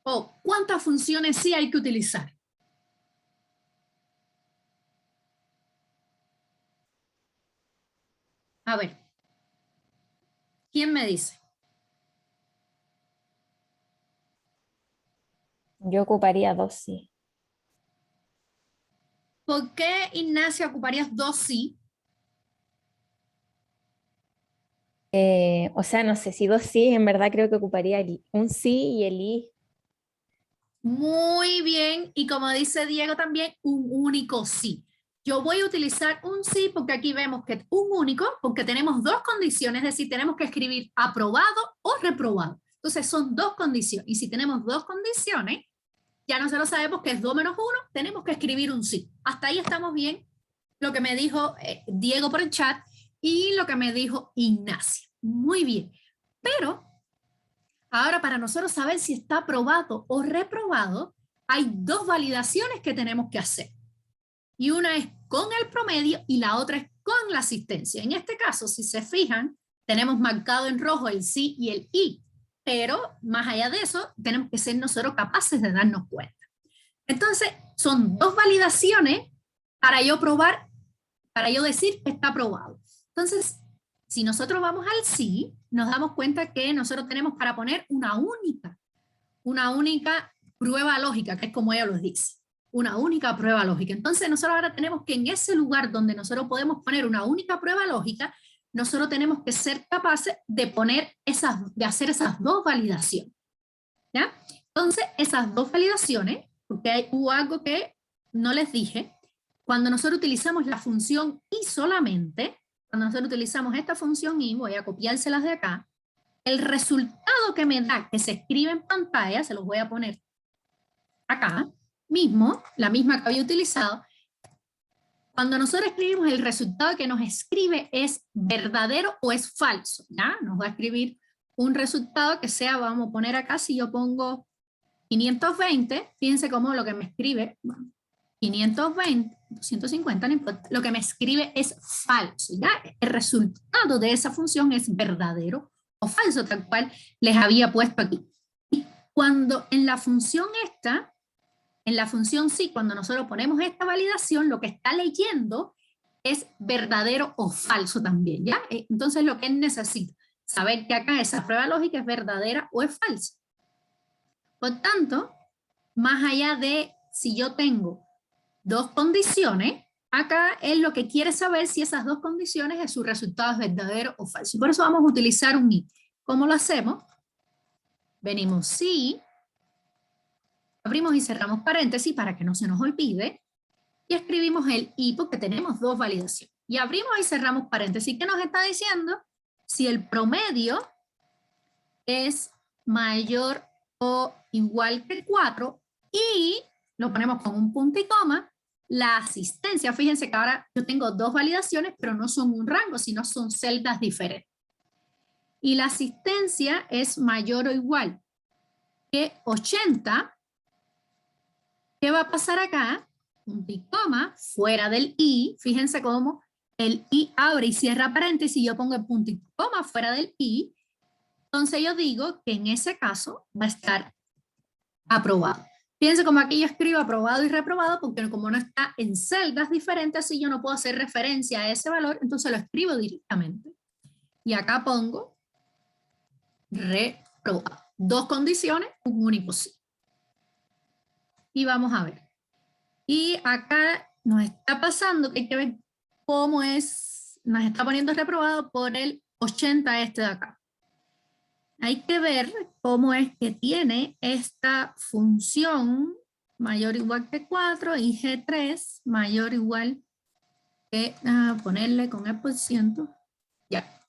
¿O cuántas funciones sí hay que utilizar? A ver, ¿quién me dice? Yo ocuparía 2 sí. ¿Por qué, Ignacia, ocuparías 2 sí? O sea, no sé si 2 sí, en verdad creo que ocuparía un sí y el i. Muy bien, y como dice Diego también, un único sí. Yo voy a utilizar un sí porque aquí vemos que un único, porque tenemos 2 condiciones, es decir, tenemos que escribir aprobado o reprobado. Entonces son 2 condiciones, y si tenemos 2 condiciones, ya nosotros sabemos que es 2 menos 1, tenemos que escribir un sí. Hasta ahí estamos bien, lo que me dijo Diego por el chat y lo que me dijo Ignacia. Muy bien, pero ahora, para nosotros saber si está aprobado o reprobado, hay 2 validaciones que tenemos que hacer. Y una es con el promedio y la otra es con la asistencia. En este caso, si se fijan, tenemos marcado en rojo el sí y el i. Pero más allá de eso, tenemos que ser nosotros capaces de darnos cuenta. Entonces, son 2 validaciones para yo probar, para yo decir que está aprobado. Entonces, si nosotros vamos al sí, nos damos cuenta que nosotros tenemos para poner una única prueba lógica, que es como ella los dice, una única prueba lógica. Entonces nosotros ahora tenemos que en ese lugar donde nosotros podemos poner una única prueba lógica, nosotros tenemos que ser capaces de hacer esas 2 validaciones. ¿Ya? Entonces, esas 2 validaciones, porque hubo algo que no les dije, cuando nosotros utilizamos la función i solamente, cuando nosotros utilizamos esta función i, voy a copiárselas de acá, el resultado que me da, que se escribe en pantalla, se los voy a poner acá mismo, la misma que había utilizado, cuando nosotros escribimos el resultado que nos escribe es verdadero o es falso, ¿ya? Nos va a escribir un resultado que sea, vamos a poner acá, si yo pongo 520, fíjense cómo lo que me escribe, 520, 250, no importa, lo que me escribe es falso, ¿ya? El resultado de esa función es verdadero o falso, tal cual les había puesto aquí. Y cuando en la función esta, en la función sí, cuando nosotros ponemos esta validación, lo que está leyendo es verdadero o falso también, ¿ya? Entonces lo que él necesita, saber que acá esa prueba lógica es verdadera o es falsa. Por tanto, más allá de si yo tengo 2 condiciones, acá él lo que quiere saber si esas 2 condiciones su resultado es verdadero o falso. Por eso vamos a utilizar un i. ¿Cómo lo hacemos? Venimos sí, abrimos y cerramos paréntesis para que no se nos olvide, y escribimos el i porque tenemos 2 validaciones. Y abrimos y cerramos paréntesis. ¿Qué nos está diciendo? Si el promedio es mayor o igual que 4 y lo ponemos con un punto y coma, la asistencia, fíjense que ahora yo tengo 2 validaciones, pero no son un rango, sino son celdas diferentes. Y la asistencia es mayor o igual que 80, ¿qué va a pasar acá? Punto y coma, fuera del i, fíjense cómo el i abre y cierra paréntesis, yo pongo el punto y coma fuera del i, entonces yo digo que en ese caso va a estar aprobado. Fíjense como aquí yo escribo aprobado y reprobado, porque como no está en celdas diferentes, así yo no puedo hacer referencia a ese valor, entonces lo escribo directamente. Y acá pongo reprobado. 2 condiciones, un único sí. Y vamos a ver. Y acá nos está pasando que hay que ver cómo es, nos está poniendo reprobado por el 80 este de acá. Hay que ver cómo es que tiene esta función mayor o igual que 4 y G3 mayor o igual que, ponerle con el por ciento, ya.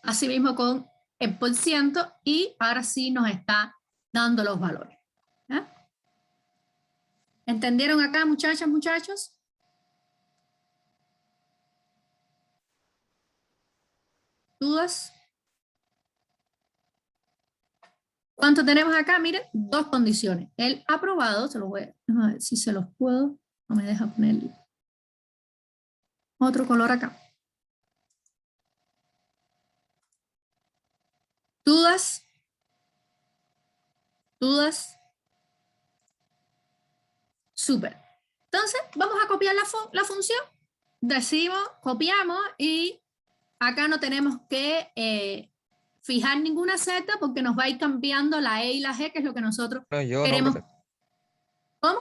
Así mismo con el por ciento y ahora sí nos está dando los valores. ¿Ya? ¿Entendieron acá, muchachas, muchachos? ¿Dudas? ¿Cuánto tenemos acá? Miren, 2 condiciones. El aprobado, se lo voy a ver si se los puedo, no me deja poner otro color acá. ¿Dudas? ¿Dudas? Súper. Entonces, vamos a copiar la función. Decimos, copiamos y acá no tenemos que fijar ninguna Z porque nos va a ir cambiando la E y la G, que es lo que nosotros No, yo no, queremos. profe. ¿Cómo?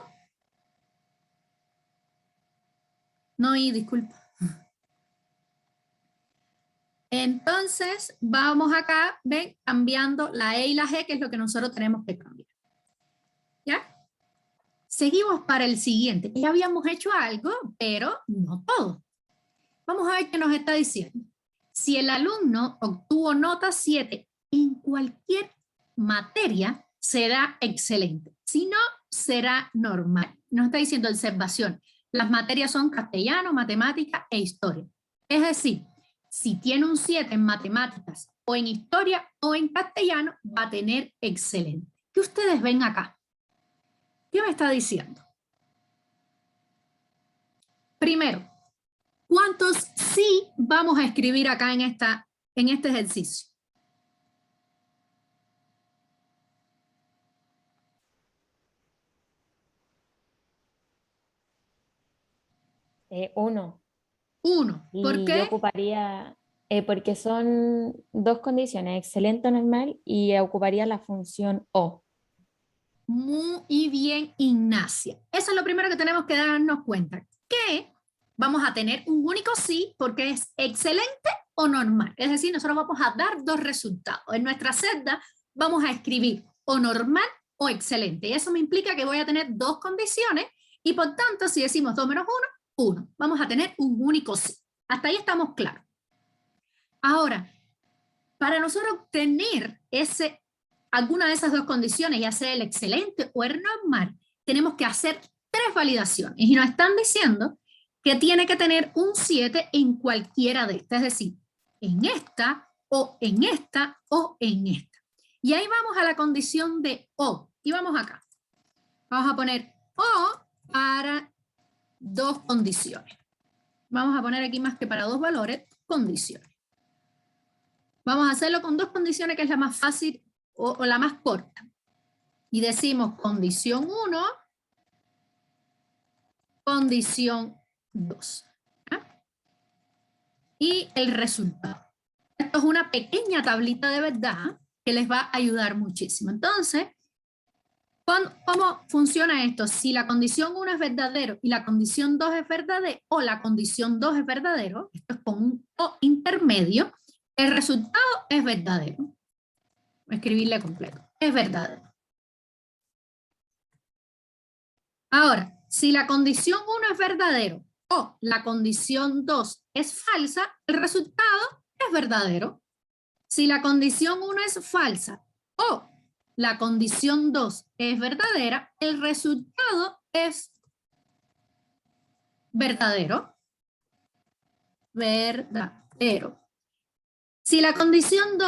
No, y disculpa. Entonces, vamos acá, ven, cambiando la E y la G, que es lo que nosotros tenemos que cambiar. ¿Ya? Seguimos para el siguiente. Ya habíamos hecho algo, pero no todo. Vamos a ver qué nos está diciendo. Si el alumno obtuvo nota 7 en cualquier materia, será excelente. Si no, será normal. Nos está diciendo observación. Las materias son castellano, matemática e historia. Es decir, si tiene un 7 en matemáticas o en historia o en castellano, va a tener excelente. ¿Qué ustedes ven acá? ¿Qué me está diciendo? Primero, ¿cuántos sí vamos a escribir acá en este ejercicio? Uno. 1. ¿Por Y yo qué? ocuparía, porque son 2 condiciones, excelente o normal, y ocuparía la función O. Muy bien, Ignacia. Eso es lo primero que tenemos que darnos cuenta. Que vamos a tener un único sí porque es excelente o normal. Es decir, nosotros vamos a dar 2 resultados. En nuestra celda vamos a escribir o normal o excelente. Y eso me implica que voy a tener 2 condiciones y por tanto, si decimos 2 menos 1, 1. Vamos a tener un único sí. Hasta ahí estamos claros. Ahora, para nosotros obtener alguna de esas 2 condiciones, ya sea el excelente o el normal, tenemos que hacer 3 validaciones. Y nos están diciendo que tiene que tener un 7 en cualquiera de estas, es decir, en esta, o en esta, o en esta. Y ahí vamos a la condición de O. Y vamos acá. Vamos a poner O para 2 condiciones. Vamos a poner aquí más que para 2 valores, condiciones. Vamos a hacerlo con 2 condiciones, que es la más fácil o la más corta. Y decimos condición 1, condición 2. ¿Ah? Y el resultado. Esto es una pequeña tablita de verdad que les va a ayudar muchísimo. Entonces, ¿cómo funciona esto? Si la condición 1 es verdadero y la condición 2 es verdadero, o la condición 2 es verdadero, esto es con un O intermedio, el resultado es verdadero. Voy a escribirle completo. Es verdadero. Ahora, si la condición 1 es verdadero o la condición 2 es falsa, el resultado es verdadero. Si la condición 1 es falsa o la condición 2 es verdadera, el resultado es verdadero. Verdadero. Si la condición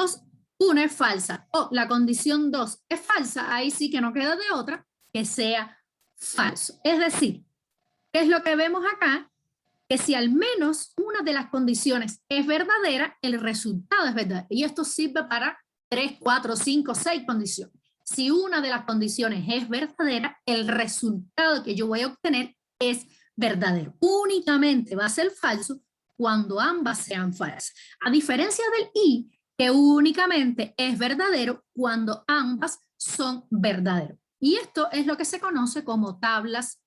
1 es falsa o la condición 2 es falsa, ahí sí que no queda de otra que sea falso. Es decir, ¿qué es lo que vemos acá? Que si al menos una de las condiciones es verdadera, el resultado es verdadero. Y esto sirve para 3, 4, 5, 6 condiciones. Si una de las condiciones es verdadera, el resultado que yo voy a obtener es verdadero. Únicamente va a ser falso cuando ambas sean falsas. A diferencia del I, que únicamente es verdadero cuando ambas son verdaderos. Y esto es lo que se conoce como tablas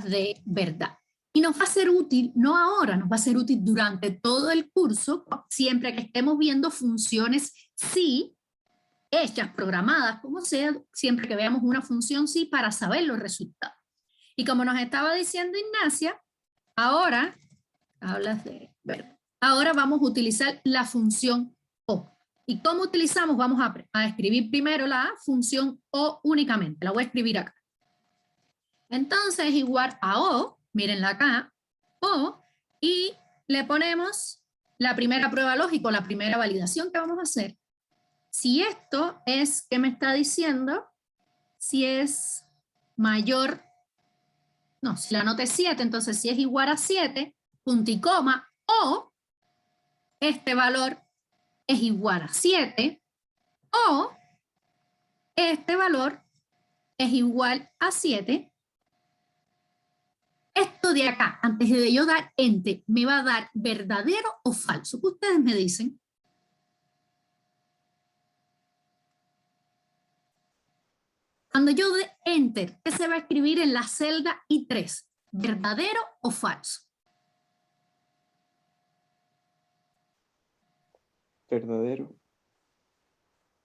de verdad. Y nos va a ser útil, no ahora, nos va a ser útil durante todo el curso, siempre que estemos viendo funciones sí, hechas, programadas, como sea, siempre que veamos una función sí para saber los resultados. Y como nos estaba diciendo Ignacia, ahora, ahora vamos a utilizar la función O. ¿Y cómo utilizamos? Vamos a escribir primero la función O únicamente. La voy a escribir acá. Entonces es igual a O, mírenla acá, O, y le ponemos la primera prueba lógica, la primera validación que vamos a hacer. Si esto es, ¿qué me está diciendo? Si es mayor, no, si la nota es 7, entonces si es igual a 7, punto y coma, o este valor es igual a 7, o este valor es igual a 7. Esto de acá, antes de yo dar enter, me va a dar verdadero o falso. ¿Qué ustedes me dicen? Cuando yo dé enter, ¿qué se va a escribir en la celda I3? ¿Verdadero o falso? Verdadero.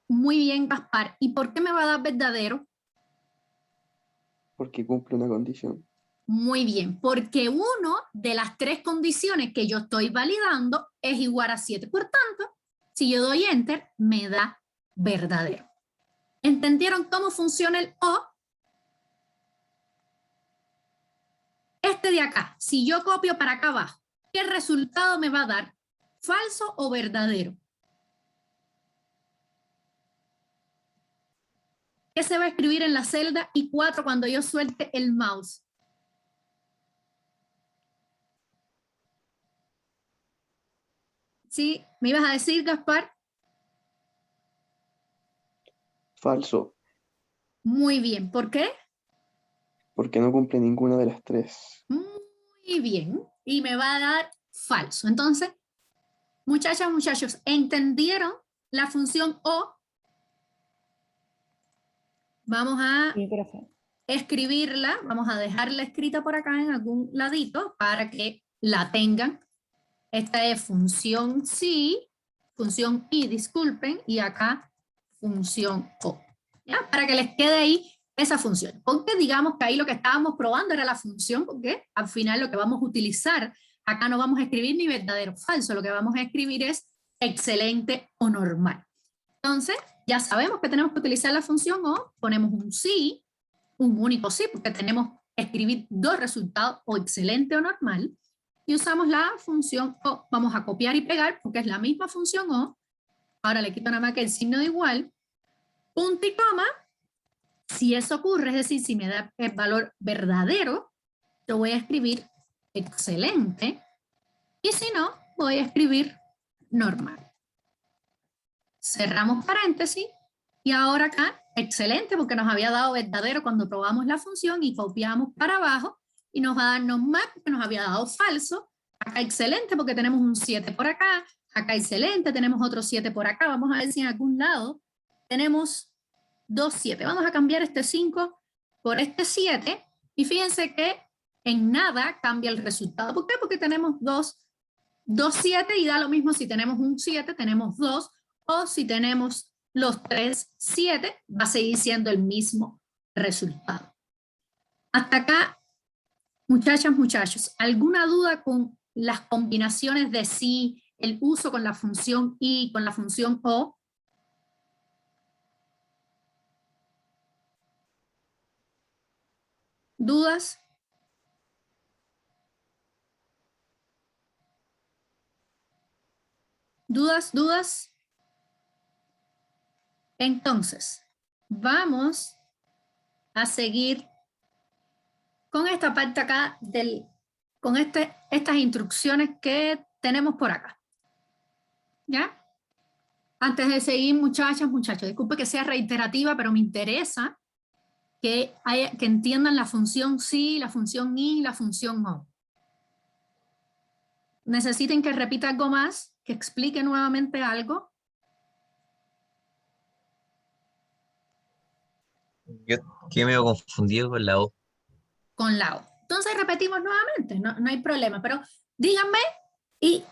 Muy bien, Gaspar. ¿Y por qué me va a dar verdadero? Porque cumple una condición. Muy bien, porque uno de las tres condiciones que yo estoy validando es igual a 7. Por tanto, si yo doy enter, me da verdadero. ¿Entendieron cómo funciona el O? Este de acá, si yo copio para acá abajo, ¿qué resultado me va a dar? ¿Falso o verdadero? ¿Qué se va a escribir en la celda I4 cuando yo suelte el mouse? ¿Sí? ¿Me ibas a decir, Gaspar? Falso. Muy bien. ¿Por qué? Porque no cumple ninguna de las tres. Muy bien. Y me va a dar falso. Entonces, muchachas, muchachos, ¿entendieron la función O? Vamos a Sí, profe. escribirla, vamos a dejarla escrita por acá en algún ladito para que la tengan. Esta es función sí, función I, disculpen, y acá función O. ¿Ya? Para que les quede ahí esa función. Porque digamos que ahí lo que estábamos probando era la función, porque al final lo que vamos a utilizar, acá no vamos a escribir ni verdadero o falso, lo que vamos a escribir es excelente o normal. Entonces, ya sabemos que tenemos que utilizar la función O, ponemos un sí, un único sí, porque tenemos que escribir dos resultados, o excelente o normal, y usamos la función O. Vamos a copiar y pegar, porque es la misma función O. Ahora le quito nada más que el signo de igual, punto y coma. Si eso ocurre, es decir, si me da el valor verdadero, yo voy a escribir excelente, y si no, voy a escribir normal. Cerramos paréntesis, y ahora acá, excelente, porque nos había dado verdadero cuando probamos la función, y copiamos para abajo, y nos va a dar normal porque nos había dado falso. Acá excelente porque tenemos un 7 por acá, acá excelente, tenemos otro 7 por acá. Vamos a ver si en algún lado tenemos 2 7. Vamos a cambiar este 5 por este 7, y fíjense que en nada cambia el resultado. ¿Por qué? Porque tenemos 2 7, y da lo mismo si tenemos un 7, tenemos 2, o si tenemos los 3 7, va a seguir siendo el mismo resultado. Hasta acá, muchachas, muchachos, ¿alguna duda con las combinaciones de sí, el uso con la función I, con la función O? ¿Dudas? ¿Dudas? ¿Dudas? Entonces, vamos a seguir con esta parte acá, con estas instrucciones que tenemos por acá. ¿Ya? Antes de seguir, muchachas, muchachos, disculpe que sea reiterativa, pero me interesa que entiendan la función sí, la función I, la función O. ¿Necesiten que repita algo más? ¿Que explique nuevamente algo? Yo quedé medio confundido con la O. Con la O. Entonces repetimos nuevamente, no hay problema, pero díganme y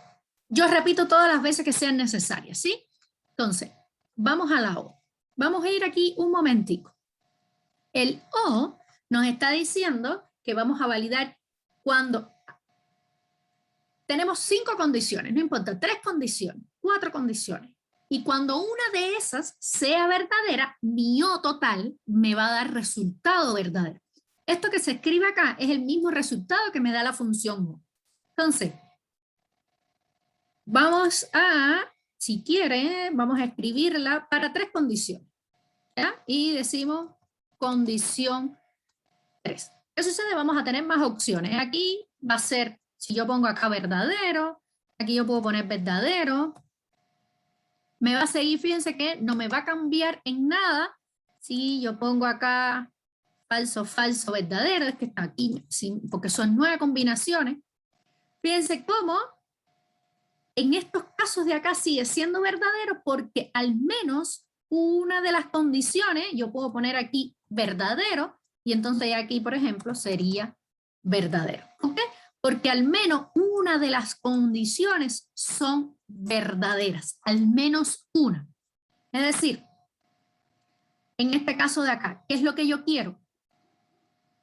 yo repito todas las veces que sean necesarias, ¿sí? Entonces, vamos a la O. Vamos a ir aquí un momentico. El O nos está diciendo que vamos a validar cuando tenemos 5 condiciones, no importa, 3 condiciones, 4 condiciones. Y cuando una de esas sea verdadera, mi O total me va a dar resultado verdadero. Esto que se escribe acá es el mismo resultado que me da la función O. Entonces, vamos a, si quieren, vamos a escribirla para 3 condiciones. ¿Ya? Y decimos condición 3. ¿Qué sucede? Vamos a tener más opciones. Aquí va a ser, si yo pongo acá verdadero, aquí yo puedo poner verdadero. Me va a seguir, fíjense que no me va a cambiar en nada si yo pongo acá falso, falso, verdadero, es que está aquí, porque son 9 combinaciones. Fíjense cómo en estos casos de acá sigue siendo verdadero porque al menos una de las condiciones, yo puedo poner aquí verdadero, y entonces aquí, por ejemplo, sería verdadero. ¿Ok? Porque al menos una de las condiciones son verdaderas, al menos una. Es decir, en este caso de acá, ¿qué es lo que yo quiero?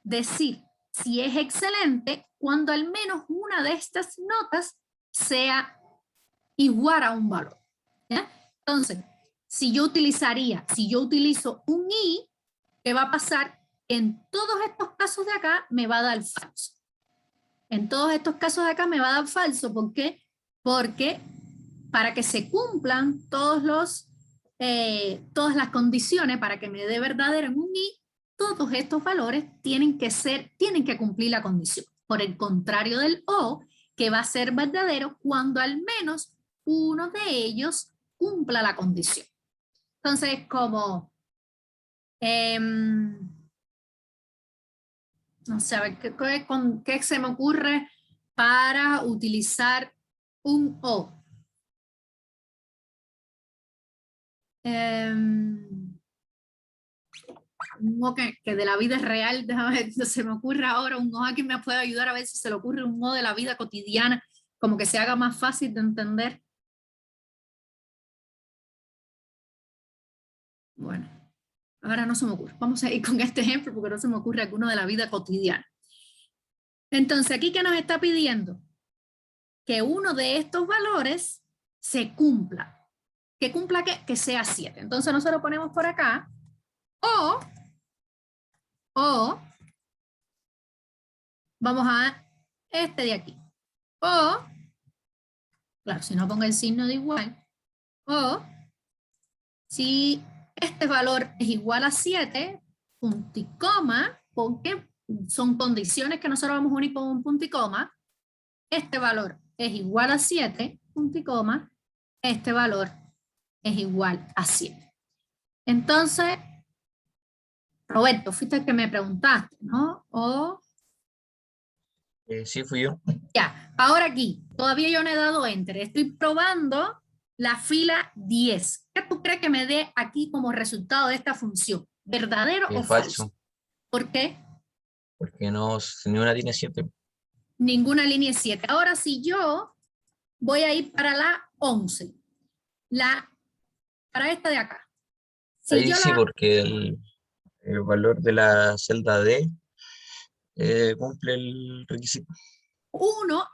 Decir si es excelente cuando al menos una de estas notas sea igual a un valor. ¿Ya? Entonces, si yo utilizo un i, ¿qué va a pasar? En todos estos casos de acá me va a dar falso. En todos estos casos de acá me va a dar falso. ¿Por qué? Porque para que se cumplan todas las condiciones, para que me dé verdadero en un i, todos estos valores tienen que cumplir la condición. Por el contrario del o, que va a ser verdadero cuando al menos uno de ellos cumpla la condición. Entonces, como, no sé, a ver, ¿qué se me ocurre para utilizar un o? Un o que de la vida real, déjame ver, se me ocurre ahora un o que me puede ayudar a ver si se le ocurre un o de la vida cotidiana, como que se haga más fácil de entender. Bueno, ahora no se me ocurre. Vamos a ir con este ejemplo porque no se me ocurre alguno de la vida cotidiana. Entonces, ¿aquí qué nos está pidiendo? Que uno de estos valores se cumpla. ¿Que cumpla qué? Que sea 7. Entonces nosotros ponemos por acá o vamos a este de aquí. O, claro, si no pongo el signo de igual, o si este valor es igual a 7, punto y coma, porque son condiciones que nosotros vamos a unir con un punto y coma, este valor es igual a 7, punto y coma, este valor es igual a 7. Entonces, Roberto, fuiste el que me preguntaste, ¿no? Sí, fui yo. Ya, ahora aquí, todavía yo no he dado enter, estoy probando la fila 10. ¿Qué tú crees que me dé aquí como resultado de esta función? ¿Verdadero o falso? Falso, ¿Por qué? porque no, ni una tiene 7. Ninguna línea es 7. Ahora si yo voy a ir para la 11, para esta de acá. Si Ahí yo sí, la porque el valor de la celda D cumple el requisito.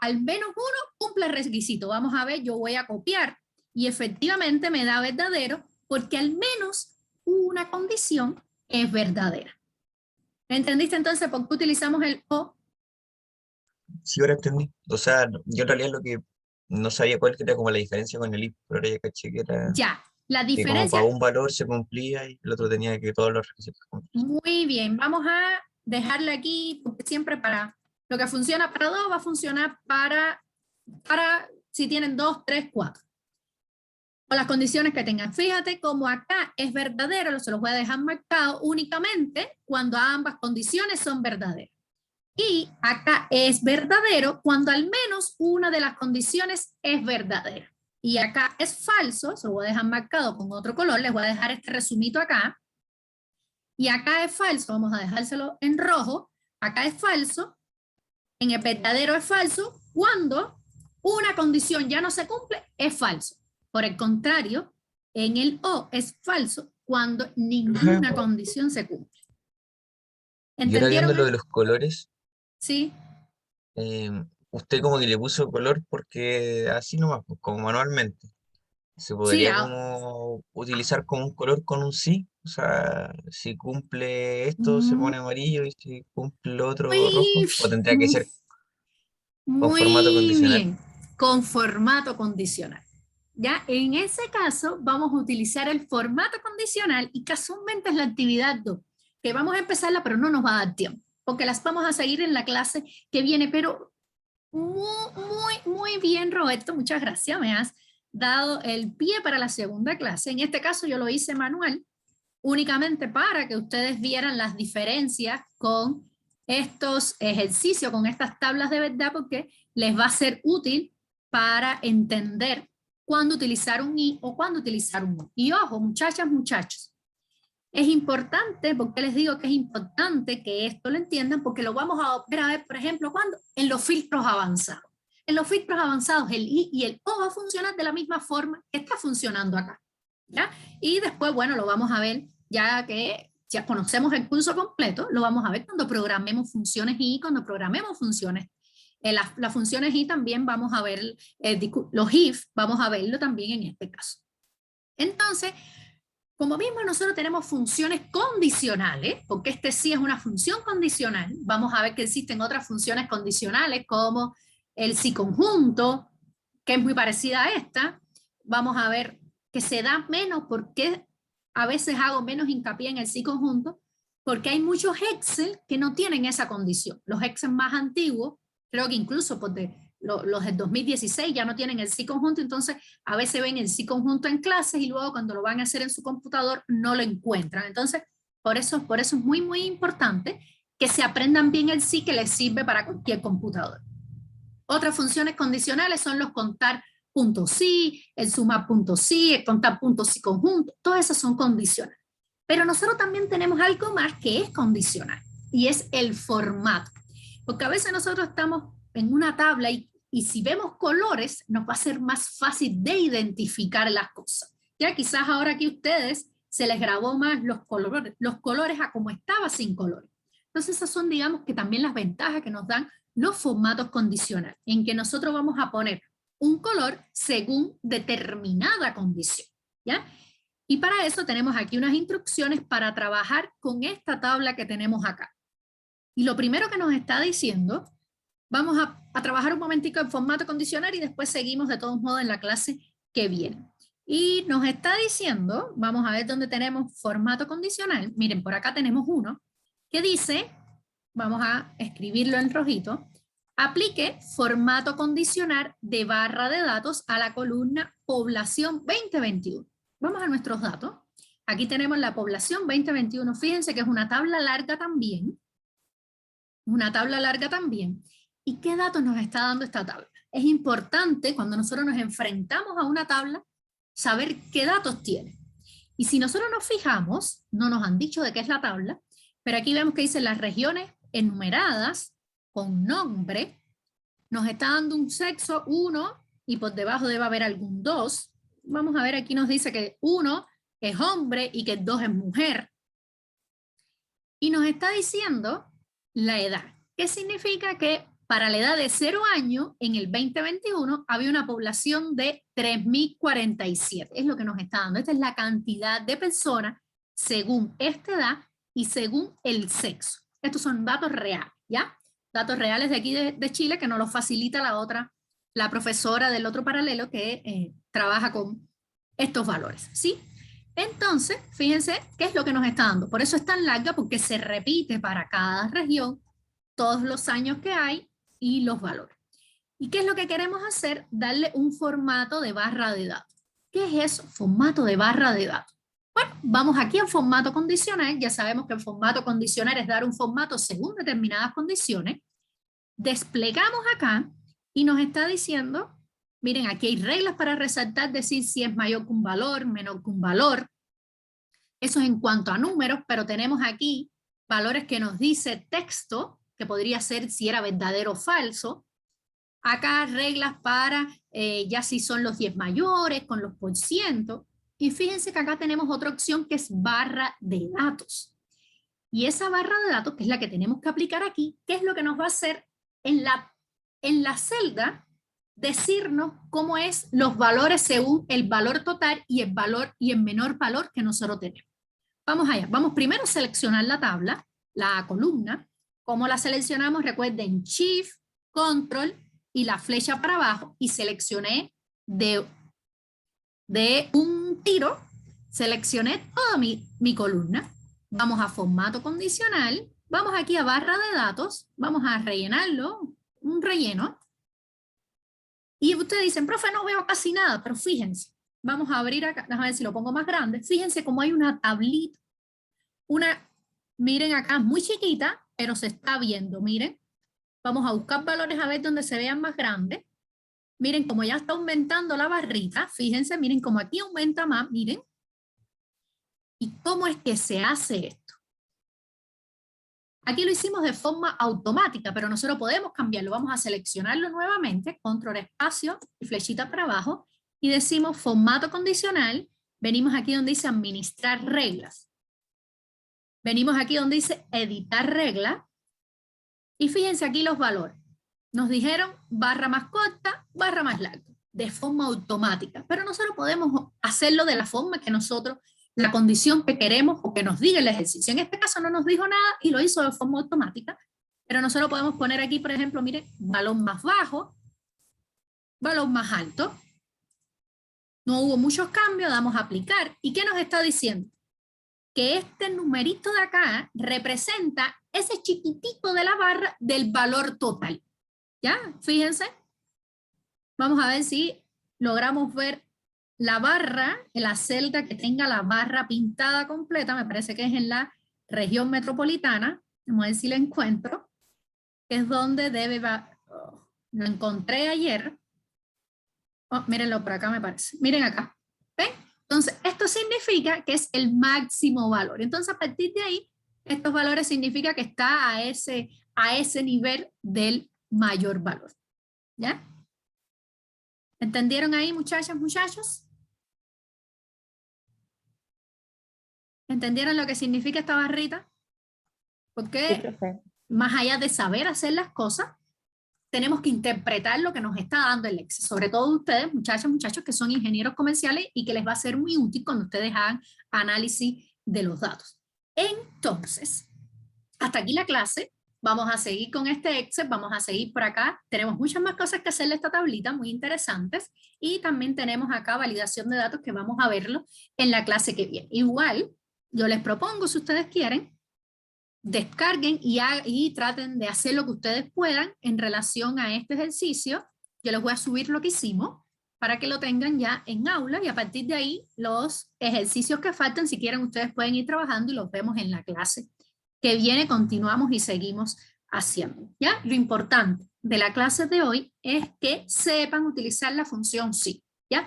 al menos uno cumple el requisito. Vamos a ver, yo voy a copiar y efectivamente me da verdadero porque al menos una condición es verdadera. ¿Entendiste entonces por qué utilizamos el o? Sí, ahora entendí. O sea, yo en realidad lo que no sabía cuál era como la diferencia con el if, pero ahora ya caché que era Ya, la que como diferencia, para un valor se cumplía y el otro tenía que todos los requisitos cumplir. muy bien, vamos a dejarla aquí porque siempre para lo que funciona para 2 va a funcionar para si tienen 2, 3, 4. O las condiciones que tengan. Fíjate como acá es verdadero, se los voy a dejar marcado únicamente cuando ambas condiciones son verdaderas. Y acá es verdadero cuando al menos una de las condiciones es verdadera. Y acá es falso, se lo voy a dejar marcado con otro color, les voy a dejar este resumito acá. Y acá es falso, vamos a dejárselo en rojo. Acá es falso, en el verdadero es falso, cuando una condición ya no se cumple, es falso. Por el contrario, en el o es falso cuando ninguna condición se cumple. Y ahora viendo ¿Entendieron lo de esto? los colores, Sí. eh, usted como que le puso color porque así nomás, pues, como manualmente. ¿Se Sí, podría como utilizar como un color con un sí? O sea, si cumple esto se pone amarillo y si cumple lo otro rojo. Muy, O tendría que ser con formato muy condicional. bien, con formato condicional. Ya, en ese caso vamos a utilizar el formato condicional y casualmente es la actividad 2, que vamos a empezarla, pero no nos va a dar tiempo, porque las vamos a seguir en la clase que viene, pero muy bien, Roberto, muchas gracias, me has dado el pie para la segunda clase. En este caso yo lo hice manual, únicamente para que ustedes vieran las diferencias con estos ejercicios, con estas tablas de verdad, porque les va a ser útil para entender cuándo utilizar un I o cuándo utilizar un U. Y ojo, muchachas, muchachos, es importante, porque les digo que es importante que esto lo entiendan, porque lo vamos a ver, por ejemplo, cuando en los filtros avanzados. En los filtros avanzados el I y el O va a funcionar de la misma forma que está funcionando acá, ¿ya? Y después, bueno, lo vamos a ver, ya que ya conocemos el curso completo, lo vamos a ver cuando programemos funciones I, cuando programemos funciones. Las funciones I también vamos a ver, los if, vamos a verlo también en este caso. Entonces, como mismo nosotros tenemos funciones condicionales, porque este sí es una función condicional, vamos a ver que existen otras funciones condicionales como el si conjunto, que es muy parecida a esta. Vamos a ver que se da menos, porque a veces hago menos hincapié en el si conjunto, porque hay muchos Excel que no tienen esa condición. Los Excel más antiguos, creo que incluso los del 2016 ya no tienen el sí conjunto, entonces a veces ven el sí conjunto en clases y luego cuando lo van a hacer en su computador no lo encuentran. Entonces, por eso es muy importante que se aprendan bien el sí, que les sirve para cualquier computador. Otras funciones condicionales son los contar puntos sí, el sumar puntos sí, el contar puntos sí conjunto, todas esas son condicionales. Pero nosotros también tenemos algo más que es condicional y es el formato. Porque a veces nosotros estamos en una tabla y si vemos colores nos va a ser más fácil de identificar las cosas. Ya quizás ahora aquí a ustedes se les grabó más los colores a como estaba sin colores. Entonces esas son, digamos, que también las ventajas que nos dan los formatos condicionales, en que nosotros vamos a poner un color según determinada condición, ¿ya? Y para eso tenemos aquí unas instrucciones para trabajar con esta tabla que tenemos acá. Y lo primero que nos está diciendo, vamos a trabajar un momentico en formato condicional y después seguimos de todos modos en la clase que viene. Y nos está diciendo, vamos a ver dónde tenemos formato condicional. Miren, por acá tenemos uno que dice, vamos a escribirlo en rojito, aplique formato condicional de barra de datos a la columna población 2021. Vamos a nuestros datos. Aquí tenemos la población 2021. Fíjense que es una tabla larga también. Una tabla larga también. ¿Y qué datos nos está dando esta tabla? Es importante cuando nosotros nos enfrentamos a una tabla saber qué datos tiene. Y si nosotros nos fijamos, no nos han dicho de qué es la tabla, pero aquí vemos que dice las regiones enumeradas con nombre, nos está dando un sexo 1 y por debajo debe haber algún 2. Vamos a ver, aquí nos dice que 1 es hombre y que 2 es mujer. Y nos está diciendo la edad. ¿Qué significa? Que para la edad de 0 años, en el 2021, había una población de 3.047. Es lo que nos está dando. Esta es la cantidad de personas según esta edad y según el sexo. Estos son datos reales, ¿ya? Datos reales de aquí de Chile que nos los facilita la profesora del otro paralelo que trabaja con estos valores, ¿sí? Entonces, fíjense qué es lo que nos está dando. Por eso es tan larga, porque se repite para cada región todos los años que hay y los valores. ¿Y qué es lo que queremos hacer? Darle un formato de barra de datos. ¿Qué es eso? Formato de barra de datos. Bueno, vamos aquí al formato condicional. Ya sabemos que el formato condicional es dar un formato según determinadas condiciones. Desplegamos acá y nos está diciendo, miren, aquí hay reglas para resaltar, decir si es mayor que un valor, menor que un valor. Eso es en cuanto a números, pero tenemos aquí valores que nos dice texto, que podría ser si era verdadero o falso. Acá reglas para ya si son los 10 mayores, con los %. Y fíjense que acá tenemos otra opción que es barra de datos. Y esa barra de datos, que es la que tenemos que aplicar aquí, ¿qué es lo que nos va a hacer en la celda? Decirnos cómo es los valores según el valor total y el menor valor que nosotros tenemos. Vamos allá. Vamos primero a seleccionar la tabla, la columna. ¿Cómo la seleccionamos? Recuerden, Shift, Control y la flecha para abajo, y seleccioné de un tiro, seleccioné toda mi columna. Vamos a formato condicional, vamos aquí a barra de datos, vamos a rellenarlo, un relleno. Y ustedes dicen, profe, no veo casi nada, pero fíjense, vamos a abrir acá, déjame ver si lo pongo más grande, fíjense cómo hay una tablita, miren acá, muy chiquita, pero se está viendo, miren. Vamos a buscar valores a ver donde se vean más grandes. Miren cómo ya está aumentando la barrita, fíjense, miren cómo aquí aumenta más, miren. ¿Y cómo es que se hace esto? Aquí lo hicimos de forma automática, pero nosotros podemos cambiarlo. Vamos a seleccionarlo nuevamente, control espacio y flechita para abajo, y decimos formato condicional. Venimos aquí donde dice administrar reglas. Venimos aquí donde dice editar regla. Y fíjense aquí los valores. Nos dijeron barra más corta, barra más larga, de forma automática. Pero nosotros podemos hacerlo de la forma que nosotros, la condición que queremos o que nos diga el ejercicio. En este caso no nos dijo nada y lo hizo de forma automática. Pero nosotros podemos poner aquí, por ejemplo, miren, balón más bajo, balón más alto. No hubo muchos cambios, damos a aplicar. ¿Y qué nos está diciendo? Que este numerito de acá representa ese chiquitico de la barra del valor total. ¿Ya? Fíjense. Vamos a ver si logramos ver la barra, en la celda que tenga la barra pintada completa. Me parece que es en la región metropolitana. Vamos a ver si la encuentro. Que es donde debe... lo encontré ayer. Oh, mírenlo por acá me parece. Miren acá. ¿Ven? Entonces, esto significa que es el máximo valor. Entonces, a partir de ahí, estos valores significa que está a ese nivel del mayor valor. ¿Ya? ¿Entendieron ahí, muchachas, muchachos? ¿Entendieron lo que significa esta barrita? Porque Sí, profe. más allá de saber hacer las cosas, tenemos que interpretar lo que nos está dando el Excel, sobre todo ustedes, muchachos, muchachos que son ingenieros comerciales y que les va a ser muy útil cuando ustedes hagan análisis de los datos. Entonces, hasta aquí la clase, vamos a seguir con este Excel, vamos a seguir por acá, tenemos muchas más cosas que hacerle a esta tablita, muy interesantes, y también tenemos acá validación de datos que vamos a verlo en la clase que viene. Igual, yo les propongo, si ustedes quieren, descarguen y traten de hacer lo que ustedes puedan en relación a este ejercicio. Yo les voy a subir lo que hicimos para que lo tengan ya en aula y a partir de ahí los ejercicios que faltan, si quieren ustedes pueden ir trabajando y los vemos en la clase que viene, continuamos y seguimos haciendo. ¿Ya? Lo importante de la clase de hoy es que sepan utilizar la función sí. ¿Ya?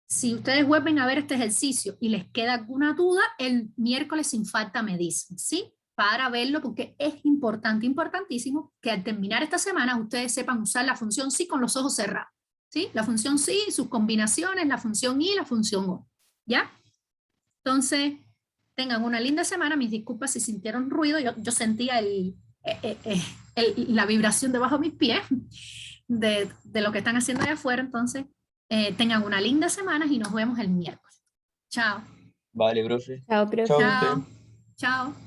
Si ustedes vuelven a ver este ejercicio y les queda alguna duda, el miércoles sin falta me dicen, ¿sí? Para verlo, porque es importante, importantísimo, que al terminar esta semana ustedes sepan usar la función sí con los ojos cerrados, ¿sí? La función sí, sus combinaciones, la función y la función o, ¿ya? Entonces, tengan una linda semana, mis disculpas si sintieron ruido, yo sentía la vibración debajo de mis pies de lo que están haciendo allá afuera, entonces, tengan una linda semana y nos vemos el miércoles. Chao. Vale, profe. Chao, profe. Chao, Chao. usted. Chao.